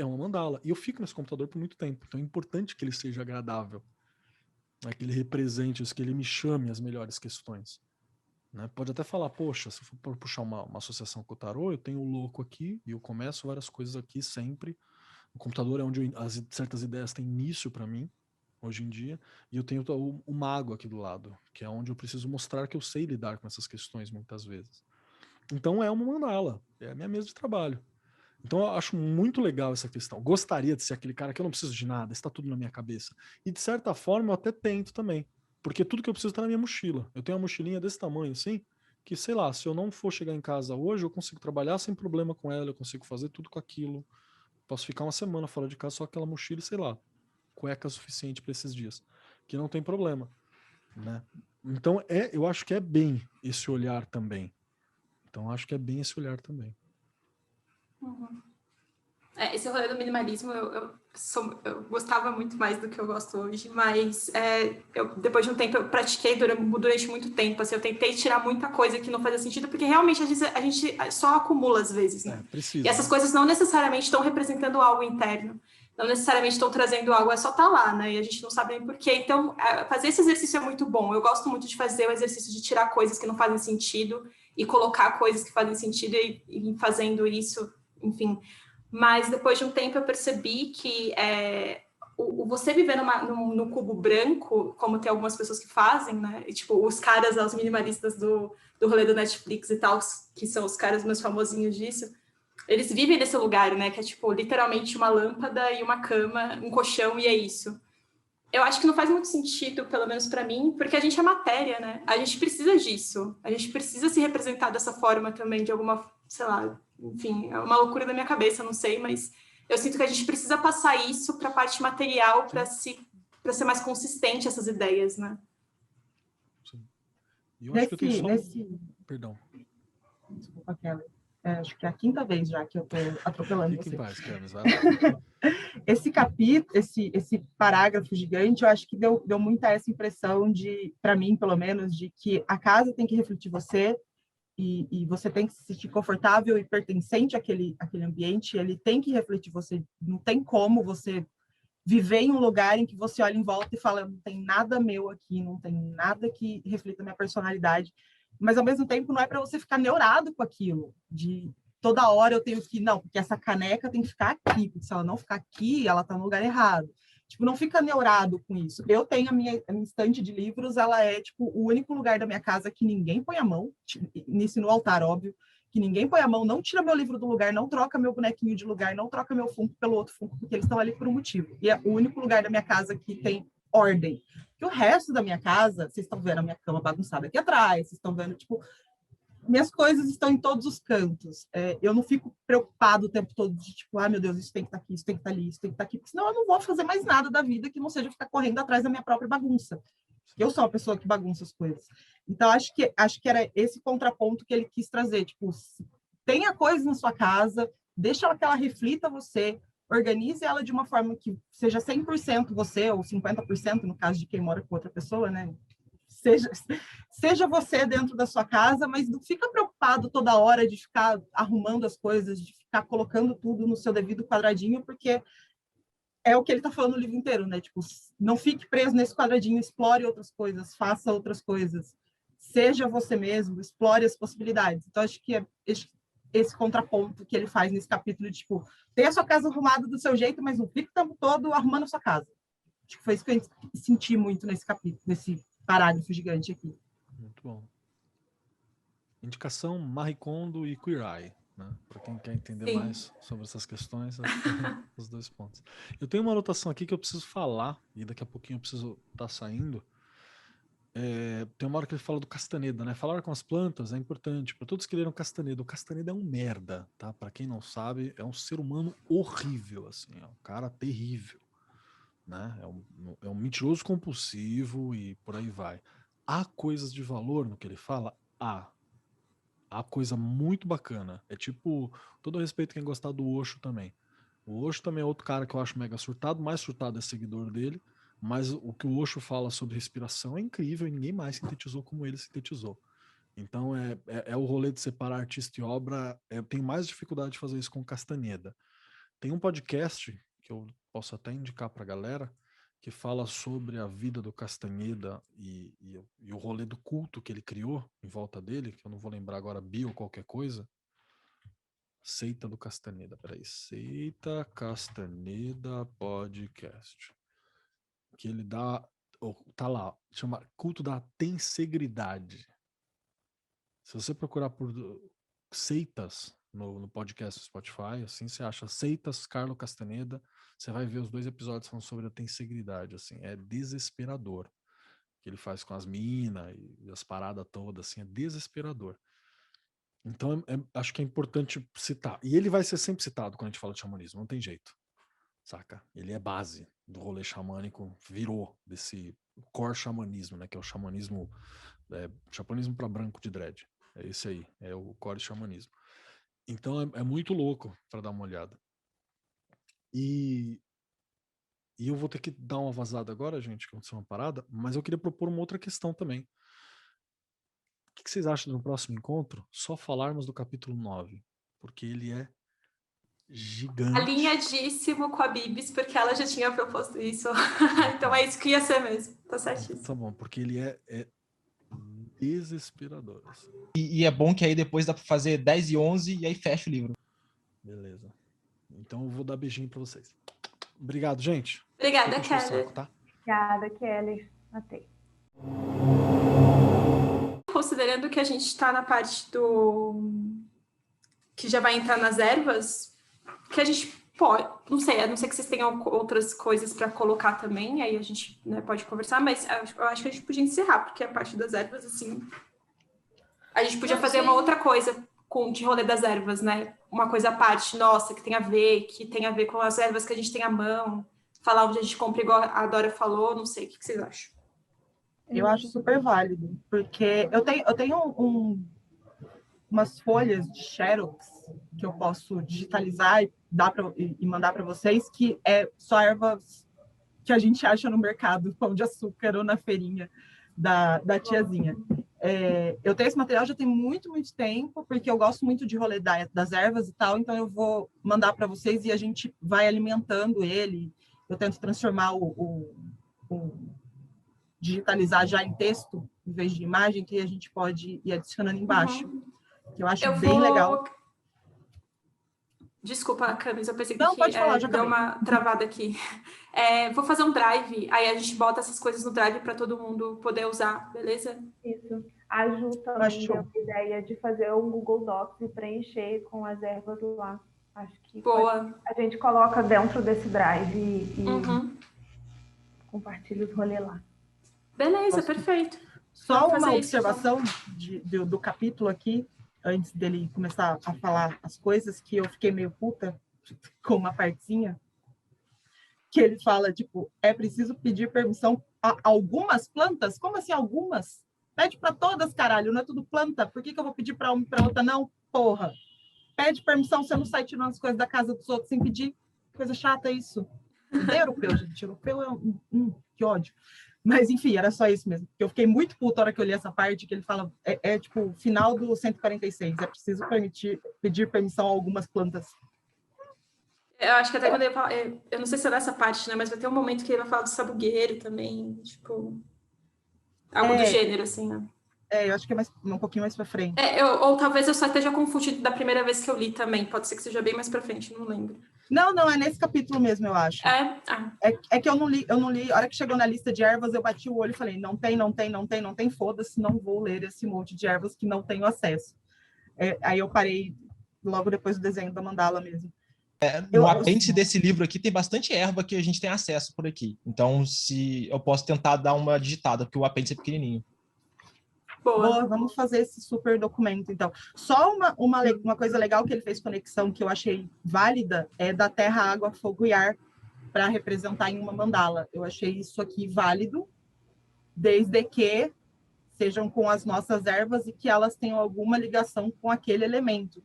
S5: é uma mandala. E eu fico nesse computador por muito tempo. Então é importante que ele seja agradável. Né? Que ele represente isso, que ele me chame as melhores questões. Né? Pode até falar, poxa, se eu for puxar uma associação com o tarô, eu tenho o louco aqui e eu começo várias coisas aqui sempre. O computador é onde certas ideias têm início para mim, hoje em dia, e eu tenho o mago aqui do lado, que é onde eu preciso mostrar que eu sei lidar com essas questões muitas vezes. Então é uma mandala, é a minha mesa de trabalho. Então eu acho muito legal essa questão. Gostaria de ser aquele cara que eu não preciso de nada, está tudo na minha cabeça. E de certa forma eu até tento também, porque tudo que eu preciso está na minha mochila. Eu tenho uma mochilinha desse tamanho assim, que sei lá, se eu não for chegar em casa hoje, eu consigo trabalhar sem problema com ela, eu consigo fazer tudo com aquilo. Posso ficar uma semana fora de casa só aquela mochila, sei lá, cueca suficiente para esses dias, que não tem problema, né? Então eu acho que é bem esse olhar também. Então acho que é bem esse olhar também.
S1: Uhum. Esse rolê do minimalismo eu gostava muito mais do que eu gosto hoje, mas depois de um tempo eu pratiquei durante muito tempo, assim, eu tentei tirar muita coisa que não fazia sentido, porque realmente a gente só acumula às vezes, né?
S5: Precisa,
S1: e essas coisas não necessariamente estão representando algo interno, não necessariamente estão trazendo algo, é só estar lá, né? E a gente não sabe nem porquê. Então, fazer esse exercício é muito bom. Eu gosto muito de fazer o exercício de tirar coisas que não fazem sentido e colocar coisas que fazem sentido e fazendo isso, enfim. Mas depois de um tempo eu percebi que você viver no cubo branco, como tem algumas pessoas que fazem, né? E, tipo, os caras, os minimalistas do rolê do Netflix e tal, que são os caras meus famosinhos disso, eles vivem nesse lugar, né? Que é, tipo, literalmente uma lâmpada e uma cama, um colchão e é isso. Eu acho que não faz muito sentido, pelo menos para mim, porque a gente é matéria, né? A gente precisa disso. A gente precisa se representar dessa forma também, de alguma, sei lá, enfim, é uma loucura da minha cabeça, não sei, mas eu sinto que a gente precisa passar isso para a parte material para ser mais consistente essas ideias, né?
S5: Sim. E eu acho que eu tenho só... Perdão.
S4: Desculpa, Kelly. Acho que é a quinta vez já que eu estou atropelando você.
S5: Paz, Kelly, vai lá.
S4: Esse capítulo, esse parágrafo gigante, eu acho que deu muita essa impressão de, para mim, pelo menos, de que a casa tem que refletir você e você tem que se sentir confortável e pertencente àquele ambiente, ele tem que refletir você. Não tem como você viver em um lugar em que você olha em volta e fala, não tem nada meu aqui, não tem nada que reflita minha personalidade. Mas, ao mesmo tempo, não é para você ficar neurado com aquilo, de toda hora eu tenho que, não, porque essa caneca tem que ficar aqui, porque se ela não ficar aqui, ela está no lugar errado. Tipo, não fica neurado com isso. Eu tenho a minha estante de livros, ela é, tipo, o único lugar da minha casa que ninguém põe a mão, nisso no altar, óbvio, que ninguém põe a mão, não tira meu livro do lugar, não troca meu bonequinho de lugar, não troca meu Funko pelo outro Funko, porque eles estão ali por um motivo. E é o único lugar da minha casa que tem ordem. Que o resto da minha casa, vocês estão vendo a minha cama bagunçada aqui atrás, vocês estão vendo, tipo, minhas coisas estão em todos os cantos. Eu não fico preocupado o tempo todo de, tipo, meu Deus, isso tem que estar aqui, isso tem que estar ali, isso tem que estar aqui, porque senão eu não vou fazer mais nada da vida que não seja ficar correndo atrás da minha própria bagunça. Eu sou uma pessoa que bagunça as coisas. Então, acho que era esse contraponto que ele quis trazer. Tipo, tenha coisas na sua casa, deixa ela que ela reflita você, organize ela de uma forma que seja 100% você, ou 50% no caso de quem mora com outra pessoa, né? Seja você dentro da sua casa, mas não fica preocupado toda hora de ficar arrumando as coisas, de ficar colocando tudo no seu devido quadradinho, porque é o que ele está falando no livro inteiro, né? Tipo, não fique preso nesse quadradinho, explore outras coisas, faça outras coisas, seja você mesmo, explore as possibilidades. Então, acho que é esse contraponto que ele faz nesse capítulo de, tipo, ter a sua casa arrumada do seu jeito, mas não fique o tempo todo arrumando a sua casa. Acho que foi isso que eu senti muito nesse capítulo, nesse parágrafo gigante aqui.
S5: Muito bom. Indicação Marie Kondo e Queer Eye, né? Para quem quer entender mais sobre essas questões, os dois pontos. Eu tenho uma anotação aqui que eu preciso falar, e daqui a pouquinho eu preciso estar saindo. Tem uma hora que ele fala do Castaneda, né? Falar com as plantas é importante. Para todos que leram Castaneda, o Castaneda é um merda, tá? Para quem não sabe, é um ser humano horrível, assim, é um cara terrível, né? É um mentiroso compulsivo e por aí vai. Há coisas de valor no que ele fala? Há coisa muito bacana. É tipo, todo respeito quem gostar do Osho também. O Osho também é outro cara que eu acho mega surtado, mais surtado é seguidor dele, mas o que o Osho fala sobre respiração é incrível e ninguém mais sintetizou como ele sintetizou. Então é o rolê de separar artista e obra. Eu tenho mais dificuldade de fazer isso com Castaneda. Tem um podcast que eu posso até indicar para a galera, que fala sobre a vida do Castaneda e o rolê do culto que ele criou em volta dele, que eu não vou lembrar agora, Bio ou qualquer coisa. Seita do Castaneda, peraí. Seita Castaneda Podcast. Que ele dá, tá lá, chama Culto da Tensegridade. Se você procurar por seitas no podcast do Spotify, assim, você acha Seitas Carlo Castaneda, você vai ver os 2 episódios falando sobre a tensegridade, assim, é desesperador. O que ele faz com as minas e as paradas todas, assim, é desesperador. Então, acho que é importante citar. E ele vai ser sempre citado quando a gente fala de xamanismo, não tem jeito, saca? Ele é base do rolê xamânico, virou desse core xamanismo, né, que é o xamanismo para branco de dread. É esse aí, é o core xamanismo. Então é muito louco para dar uma olhada. E eu vou ter que dar uma vazada agora, gente, que aconteceu uma parada, mas eu queria propor uma outra questão também. O que vocês acham do próximo encontro? Só falarmos do capítulo 9, porque ele é gigante.
S1: Alinhadíssimo com a Bibis, porque ela já tinha proposto isso. Então é isso que ia ser mesmo. Tá certíssimo.
S5: Tá bom, porque ele é desesperador. Assim.
S3: E é bom que aí depois dá pra fazer 10 e 11 e aí fecha o livro.
S5: Beleza. Então eu vou dar beijinho pra vocês. Obrigado, gente.
S1: Obrigada, Kelly.
S5: Saco, tá?
S2: Obrigada, Kelly. Até.
S1: Considerando que a gente está na parte do... que já vai entrar nas ervas, que a gente pode... Não sei, a não ser que vocês tenham outras coisas para colocar também, aí a gente, né, pode conversar, mas eu acho que a gente podia encerrar, porque a parte das ervas, assim... A gente podia fazer uma outra coisa de rolê das ervas, né? Uma coisa à parte, nossa, que tem a ver com as ervas que a gente tem à mão, falar onde a gente compra, igual a Dora falou, não sei, o que vocês acham?
S4: Eu acho super válido, porque eu tenho umas folhas de Xerox que eu posso digitalizar e mandar para vocês, que é só ervas que a gente acha no mercado, pão de açúcar ou na feirinha da tiazinha. Eu tenho esse material já tem muito, muito tempo, porque eu gosto muito de rolê das ervas e tal, então eu vou mandar para vocês e a gente vai alimentando ele. Eu tento transformar digitalizar já em texto, em vez de imagem, que a gente pode ir adicionando embaixo. Que eu acho bem legal.
S1: Desculpa, Camis, eu pensei que
S4: não, pode falar, já
S1: deu uma travada aqui. Vou fazer um drive, aí a gente bota essas coisas no drive para todo mundo poder usar, beleza?
S2: Isso. A Ju também deu a ideia de fazer um Google Docs e preencher com as ervas lá. Acho que
S1: boa.
S2: A gente coloca dentro desse drive e compartilha os rolês lá.
S1: Beleza, perfeito.
S4: Só uma observação do capítulo aqui, antes dele começar a falar as coisas, que eu fiquei meio puta com uma partezinha, que ele fala, tipo, é preciso pedir permissão a algumas plantas? Como assim algumas? Pede para todas, caralho, não é tudo planta. Por que eu vou pedir para uma e para outra não? Porra. Pede permissão, você não sai tirando as coisas da casa dos outros sem pedir. Coisa chata isso. Não é europeu, gente. Europeu é que ódio. Mas, enfim, era só isso mesmo. Eu fiquei muito puta na hora que eu li essa parte, que ele fala, tipo, final do 146. É preciso pedir permissão a algumas plantas.
S1: Eu acho que até quando ele fala... Eu não sei se é dessa parte, né? Mas vai ter um momento que ele vai falar do sabugueiro também. Tipo... Algo do gênero, assim, né?
S4: Eu acho que é um pouquinho mais pra frente.
S1: Ou talvez eu só esteja confundido da primeira vez que eu li também. Pode ser que seja bem mais pra frente, não lembro.
S4: Não, é nesse capítulo mesmo, eu acho. É que eu não li. A hora que chegou na lista de ervas, eu bati o olho e falei, não tem, foda-se, não vou ler esse monte de ervas que não tenho acesso. Aí eu parei logo depois do desenho da mandala mesmo.
S3: No apêndice desse livro aqui tem bastante erva que a gente tem acesso por aqui. Então, se eu posso tentar dar uma digitada, porque o apêndice é pequenininho.
S4: Boa, vamos fazer esse super documento, então. Só uma coisa legal que ele fez conexão, que eu achei válida, é da terra, água, fogo e ar, para representar em uma mandala. Eu achei isso aqui válido, desde que sejam com as nossas ervas e que elas tenham alguma ligação com aquele elemento,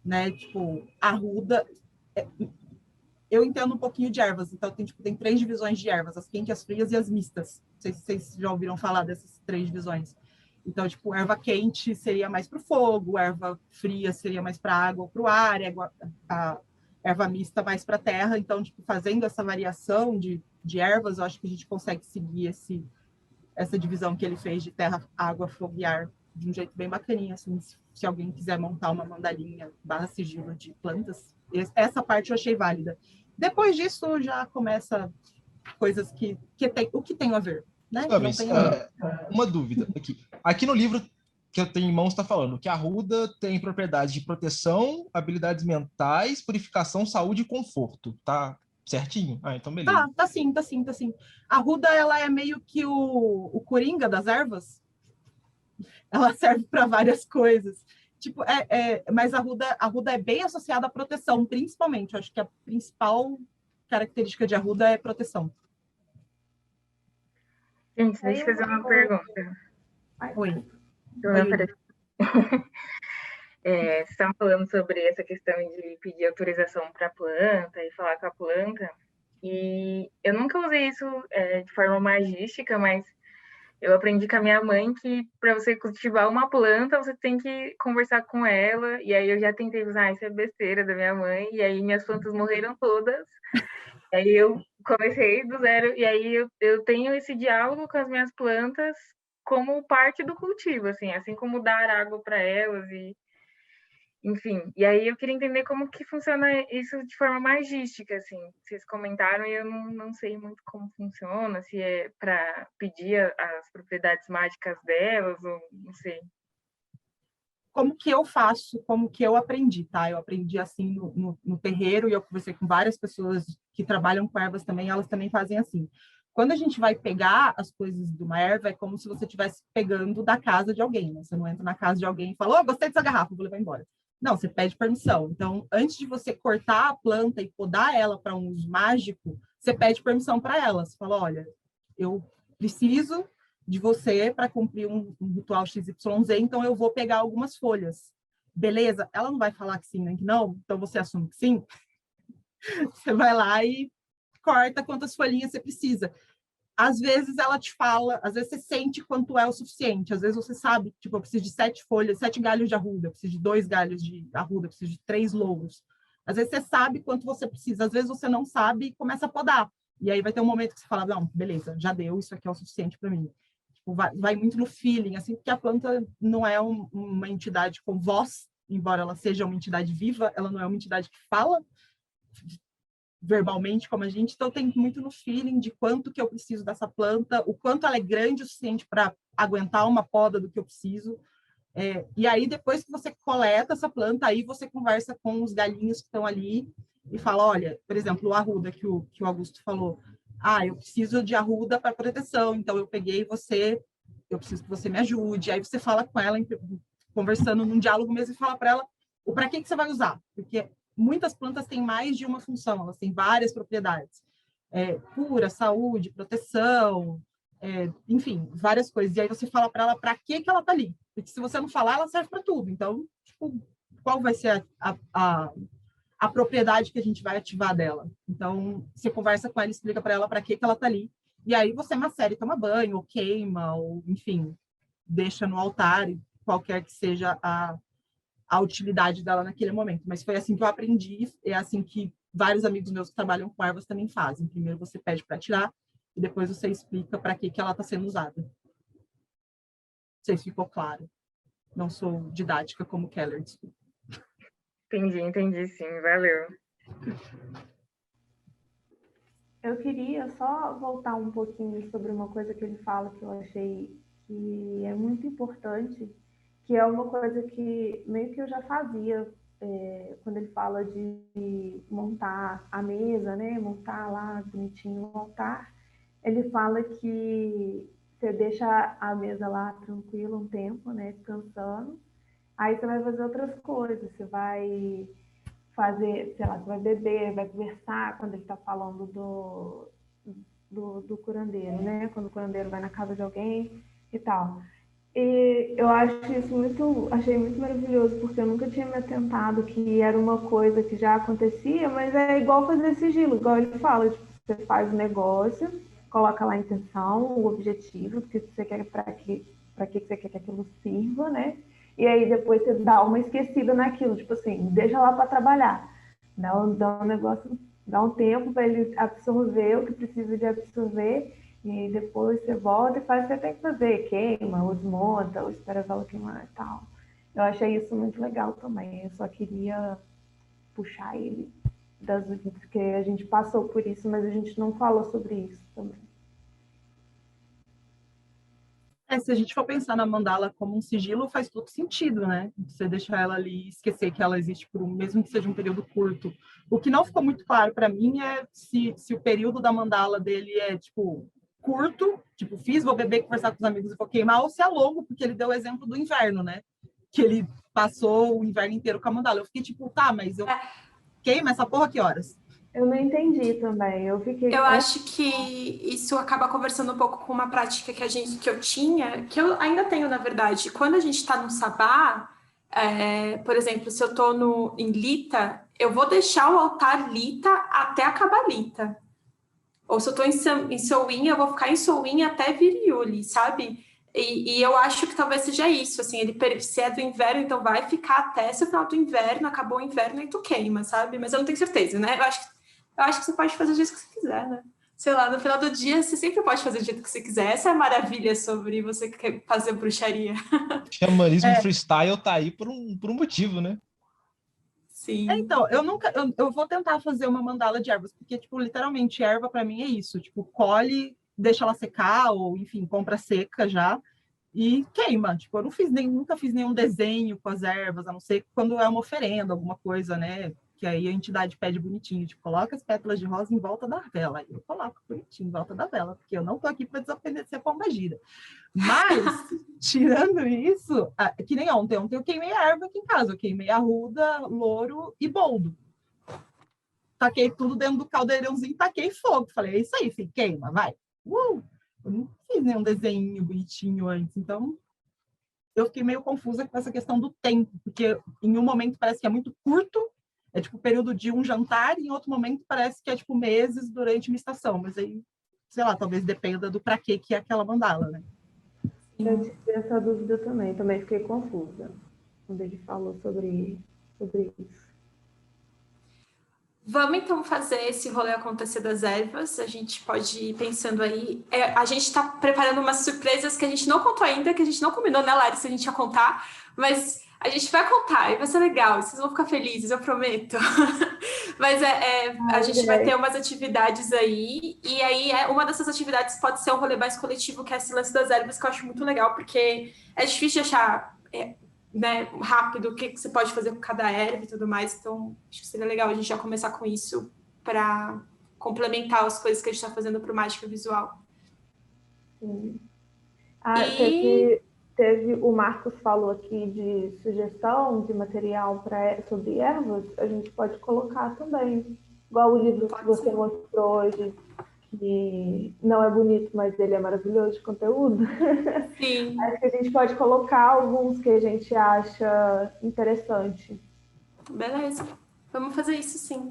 S4: né? Tipo, arruda... Eu entendo um pouquinho de ervas, então tem 3 divisões de ervas, as quentes, as frias e as mistas. Não sei se vocês já ouviram falar dessas 3 divisões. Então, tipo, erva quente seria mais para o fogo, erva fria seria mais para a água ou para o ar, erva mista mais para terra. Então, tipo, fazendo essa variação de ervas, eu acho que a gente consegue seguir essa divisão que ele fez de terra, água, fogo e ar de um jeito bem bacaninha, assim, se alguém quiser montar uma mandalinha / sigilo de plantas. Essa parte eu achei válida. Depois disso, já começa coisas que tem, o que tem a ver, né?
S3: Não tem uma dúvida aqui. Aqui no livro que eu tenho em mãos está falando que a arruda tem propriedades de proteção, habilidades mentais, purificação, saúde e conforto. Tá certinho? Ah, então beleza.
S4: Tá sim. A arruda, ela é meio que o coringa das ervas. Ela serve para várias coisas. Tipo, mas a arruda é bem associada à proteção, principalmente. Eu acho que a principal característica de arruda é proteção.
S8: Gente, deixa eu fazer uma pergunta.
S4: Oi.
S8: Vocês estavam falando sobre essa questão de pedir autorização para a planta e falar com a planta. E eu nunca usei isso de forma magística, mas eu aprendi com a minha mãe que para você cultivar uma planta, você tem que conversar com ela. E aí eu já tentei usar, isso é besteira da minha mãe. E aí minhas plantas morreram todas. E aí eu comecei do zero. E aí eu tenho esse diálogo com as minhas plantas como parte do cultivo, assim como dar água para elas e enfim. E aí eu queria entender como que funciona isso de forma magística, assim. Vocês comentaram e eu não sei muito como funciona, se é para pedir as propriedades mágicas delas ou não sei.
S4: Como que eu faço, como que eu aprendi, tá? Eu aprendi assim no terreiro e eu conversei com várias pessoas que trabalham com ervas também, elas também fazem assim. Quando a gente vai pegar as coisas de uma erva, é como se você estivesse pegando da casa de alguém, né? Você não entra na casa de alguém e fala, gostei dessa garrafa, vou levar embora. Não, você pede permissão. Então, antes de você cortar a planta e podar ela para um uso mágico, você pede permissão para ela. Você fala, olha, eu preciso de você para cumprir um ritual XYZ, então eu vou pegar algumas folhas. Beleza? Ela não vai falar que sim nem que não, então você assume que sim. Você vai lá e corta quantas folhinhas você precisa. Às vezes ela te fala, às vezes você sente quanto é o suficiente, às vezes você sabe, tipo, eu preciso de 7 folhas, 7 galhos de arruda, eu preciso de 2 galhos de arruda, eu preciso de 3 louros. Às vezes você sabe quanto você precisa, às vezes você não sabe e começa a podar. E aí vai ter um momento que você fala, não, beleza, já deu, isso aqui é o suficiente para mim. Tipo, vai muito no feeling, assim, porque a planta não é uma entidade com voz, embora ela seja uma entidade viva, ela não é uma entidade que fala verbalmente como a gente, então tem muito no feeling de quanto que eu preciso dessa planta, o quanto ela é grande o suficiente para aguentar uma poda do que eu preciso. E aí, depois que você coleta essa planta, aí você conversa com os galinhos que estão ali e fala, olha, por exemplo, o arruda que o Augusto falou, eu preciso de arruda para proteção, então eu peguei você, eu preciso que você me ajude. Aí você fala com ela, conversando num diálogo mesmo, e fala para ela para que você vai usar, porque muitas plantas têm mais de uma função, elas têm várias propriedades. Cura, saúde, proteção, enfim, várias coisas. E aí você fala para ela para que ela está ali. Porque se você não falar, ela serve para tudo. Então, tipo, qual vai ser a propriedade que a gente vai ativar dela? Então, você conversa com ela, explica para ela para que ela está ali. E aí você macera e toma banho, ou queima, ou enfim, deixa no altar, qualquer que seja a utilidade dela naquele momento. Mas foi assim que eu aprendi, é assim que vários amigos meus que trabalham com ervas também fazem. Primeiro você pede para tirar e depois você explica para que ela está sendo usada. Não sei se ficou claro. Não sou didática como Keller, desculpa.
S8: Entendi sim, valeu.
S2: Eu queria só voltar um pouquinho sobre uma coisa que ele fala que eu achei que é muito importante, que é uma coisa que meio que eu já fazia quando ele fala de montar a mesa, né? Montar lá bonitinho o altar. Ele fala que você deixa a mesa lá tranquila um tempo, né? Descansando. Aí você vai fazer outras coisas. Você vai fazer, sei lá, você vai beber, vai conversar quando ele está falando do curandeiro, né? Quando o curandeiro vai na casa de alguém e tal. E eu achei muito maravilhoso, porque eu nunca tinha me atentado que era uma coisa que já acontecia, mas é igual fazer sigilo, igual ele fala, tipo, você faz o negócio, coloca lá a intenção, o objetivo, que você quer para que você quer que aquilo sirva, né? E aí depois você dá uma esquecida naquilo, tipo assim, deixa lá para trabalhar. Dá um negócio, dá um tempo para ele absorver o que precisa de absorver, e depois você volta e faz o que você tem que fazer, queima, ou desmonta, ou espera a vela queimar e tal. Eu achei isso muito legal também. Eu só queria puxar ele das últimas, porque a gente passou por isso, mas a gente não falou sobre isso também.
S4: Se a gente for pensar na mandala como um sigilo, faz todo sentido, né? Você deixar ela ali e esquecer que ela existe mesmo que seja um período curto. O que não ficou muito claro para mim é se o período da mandala dele é, tipo, curto, tipo, vou beber, conversar com os amigos e vou queimar, ou se é longo, porque ele deu o exemplo do inverno, né? Que ele passou o inverno inteiro com a mandala. Eu fiquei tipo, tá, mas eu queimo essa porra que horas?
S2: Eu não entendi também.
S1: Eu acho que isso acaba conversando um pouco com uma prática que eu tinha, que eu ainda tenho, na verdade. Quando a gente está no sabá, por exemplo, se eu estou em Lita, eu vou deixar o altar Lita até acabar Lita. Ou se eu estou em Souin, eu vou ficar em Souin até vir Yuli, sabe? E eu acho que talvez seja isso, assim, se é do inverno, então vai ficar até o final do inverno, acabou o inverno e tu queima, sabe? Mas eu não tenho certeza, né? Eu acho que você pode fazer do jeito que você quiser, né? Sei lá, no final do dia, você sempre pode fazer do jeito que você quiser. Essa é a maravilha sobre você que quer fazer bruxaria.
S3: Xamanismo freestyle tá aí por um motivo, né?
S1: Sim.
S4: Então, eu vou tentar fazer uma mandala de ervas, porque, tipo, literalmente, erva para mim é isso. Tipo, colhe, deixa ela secar, ou, enfim, compra seca já, e queima. Tipo, eu nunca fiz nenhum desenho com as ervas, a não ser quando é uma oferenda, alguma coisa, né? Que aí a entidade pede bonitinho, tipo, coloca as pétalas de rosa em volta da vela. Aí eu coloco bonitinho em volta da vela, porque eu não tô aqui para desaparecer a pomba gira. Mas, tirando isso, que nem ontem eu queimei a erva aqui em casa. Eu queimei arruda, louro e boldo. Taquei tudo dentro do caldeirãozinho, taquei fogo. Falei, é isso aí, filho, queima, vai. Eu não fiz nenhum desenho bonitinho antes, então eu fiquei meio confusa com essa questão do tempo, porque em um momento parece que é muito curto, é tipo o período de um jantar, e em outro momento parece que é tipo meses durante uma estação, mas aí, sei lá, talvez dependa do pra que é aquela mandala, né?
S2: Eu tive essa dúvida também fiquei confusa quando ele falou sobre isso.
S1: Vamos então fazer esse rolê acontecer das ervas. A gente pode ir pensando aí. A gente está preparando umas surpresas que a gente não contou ainda, que a gente não combinou, né, Larissa? A gente ia contar, mas a gente vai contar e vai ser legal. Vocês vão ficar felizes, eu prometo. Mas a gente vai ter umas atividades aí, e aí uma dessas atividades pode ser um rolê mais coletivo, que é esse lance das ervas, que eu acho muito legal, porque é difícil de achar né, rápido o que você pode fazer com cada erva e tudo mais. Então, acho que seria legal a gente já começar com isso para complementar as coisas que a gente está fazendo para o Mágica Visual.
S2: Sim. Teve o Marcos falou aqui de sugestão de material sobre ervas, a gente pode colocar também. Igual o livro que você mostrou hoje, que não é bonito, mas ele é maravilhoso de conteúdo.
S1: Sim.
S2: Acho que a gente pode colocar alguns que a gente acha interessante.
S1: Beleza. Vamos fazer isso, sim.